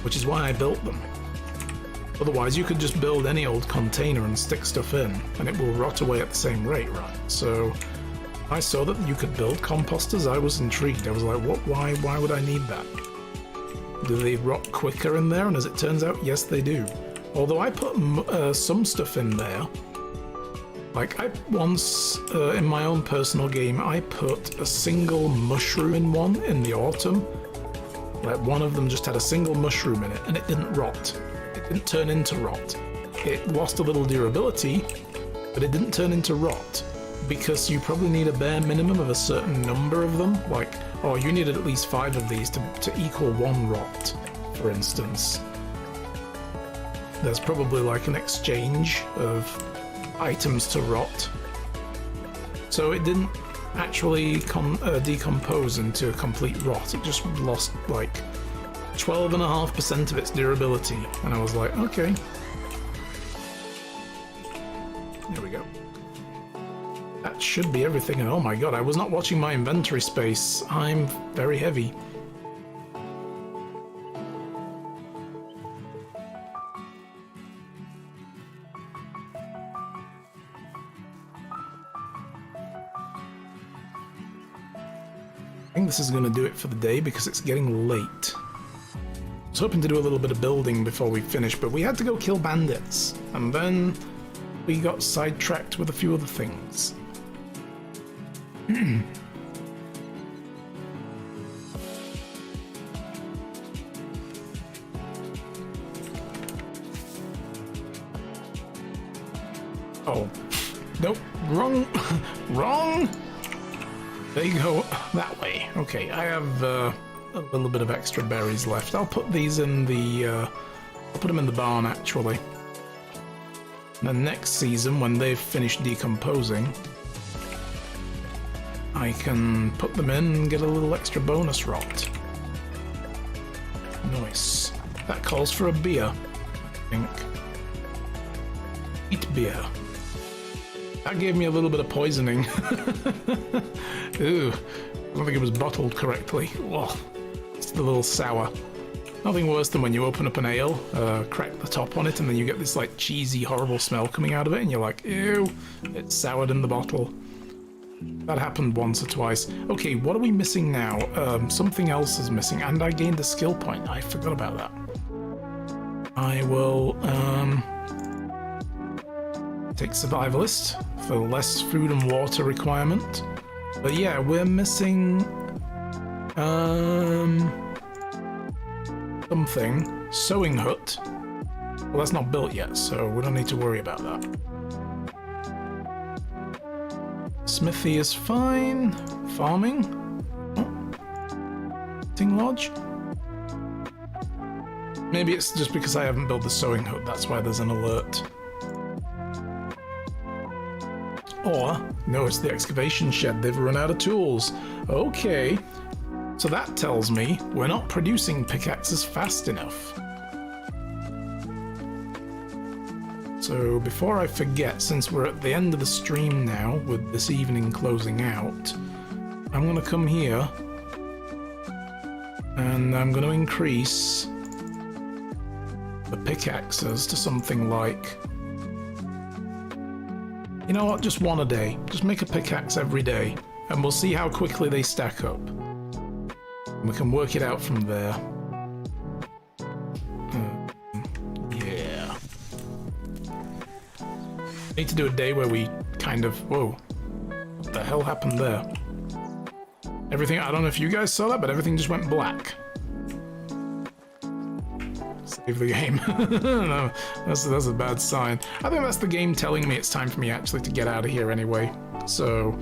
Which is why I built them. Otherwise, you could just build any old container and stick stuff in, and it will rot away at the same rate, right? So, I saw that you could build composters. I was intrigued. I was like, what? Why would I need that? Do they rot quicker in there? And as it turns out, yes, they do. Although I put some stuff in there. Like, I once, in my own personal game, I put a single mushroom in one in the autumn. Like, one of them just had a single mushroom in it, and it didn't rot. It didn't turn into rot. It lost a little durability, but it didn't turn into rot. Because you probably need a bare minimum of a certain number of them. Like, oh, you needed at least 5 of these to equal 1 rot, for instance. There's probably like an exchange of items to rot. So it didn't actually decompose into a complete rot. It just lost like 12.5% of its durability. And I was like, okay. There we go. That should be everything. And oh my god, I was not watching my inventory space. I'm very heavy. I think this is going to do it for the day because it's getting late. I was hoping to do a little bit of building before we finish, but we had to go kill bandits. And then we got sidetracked with a few other things. Oh, nope, wrong, wrong. There you go, that way. Okay, I have a little bit of extra berries left. I'll put these in the, I'll put them in the barn actually. And then next season, when they've finished decomposing, I can put them in and get a little extra bonus rot. Nice. That calls for a beer, I think. Eat beer. That gave me a little bit of poisoning. Ooh, I don't think it was bottled correctly. Whoa, it's a little sour. Nothing worse than when you open up an ale, crack the top on it, and then you get this like cheesy, horrible smell coming out of it, and you're like, ew, it's soured in the bottle. That happened once or twice. Okay, what are we missing now? Something else is missing, and I gained a skill point. I forgot about that. I will, take Survivalist for less food and water requirement. But yeah, we're missing something. Sewing hut. Well, that's not built yet, so we don't need to worry about that. Smithy is fine. Farming. Hunting lodge. Maybe it's just because I haven't built the sewing hut, that's why there's an alert. Or, no, it's the excavation shed. They've run out of tools. Okay. So that tells me we're not producing pickaxes fast enough. So before I forget, since we're at the end of the stream now, with this evening closing out, I'm going to come here and I'm going to increase the pickaxes to something like, you know what, just one a day. Just make a pickaxe every day, and we'll see how quickly they stack up. And we can work it out from there. Yeah. Need to do a day where we kind of, whoa, What the hell happened there? Everything, I don't know if you guys saw that, but everything just went black. Save the game. No, that's a bad sign. I think that's the game telling me it's time for me actually to get out of here anyway. So,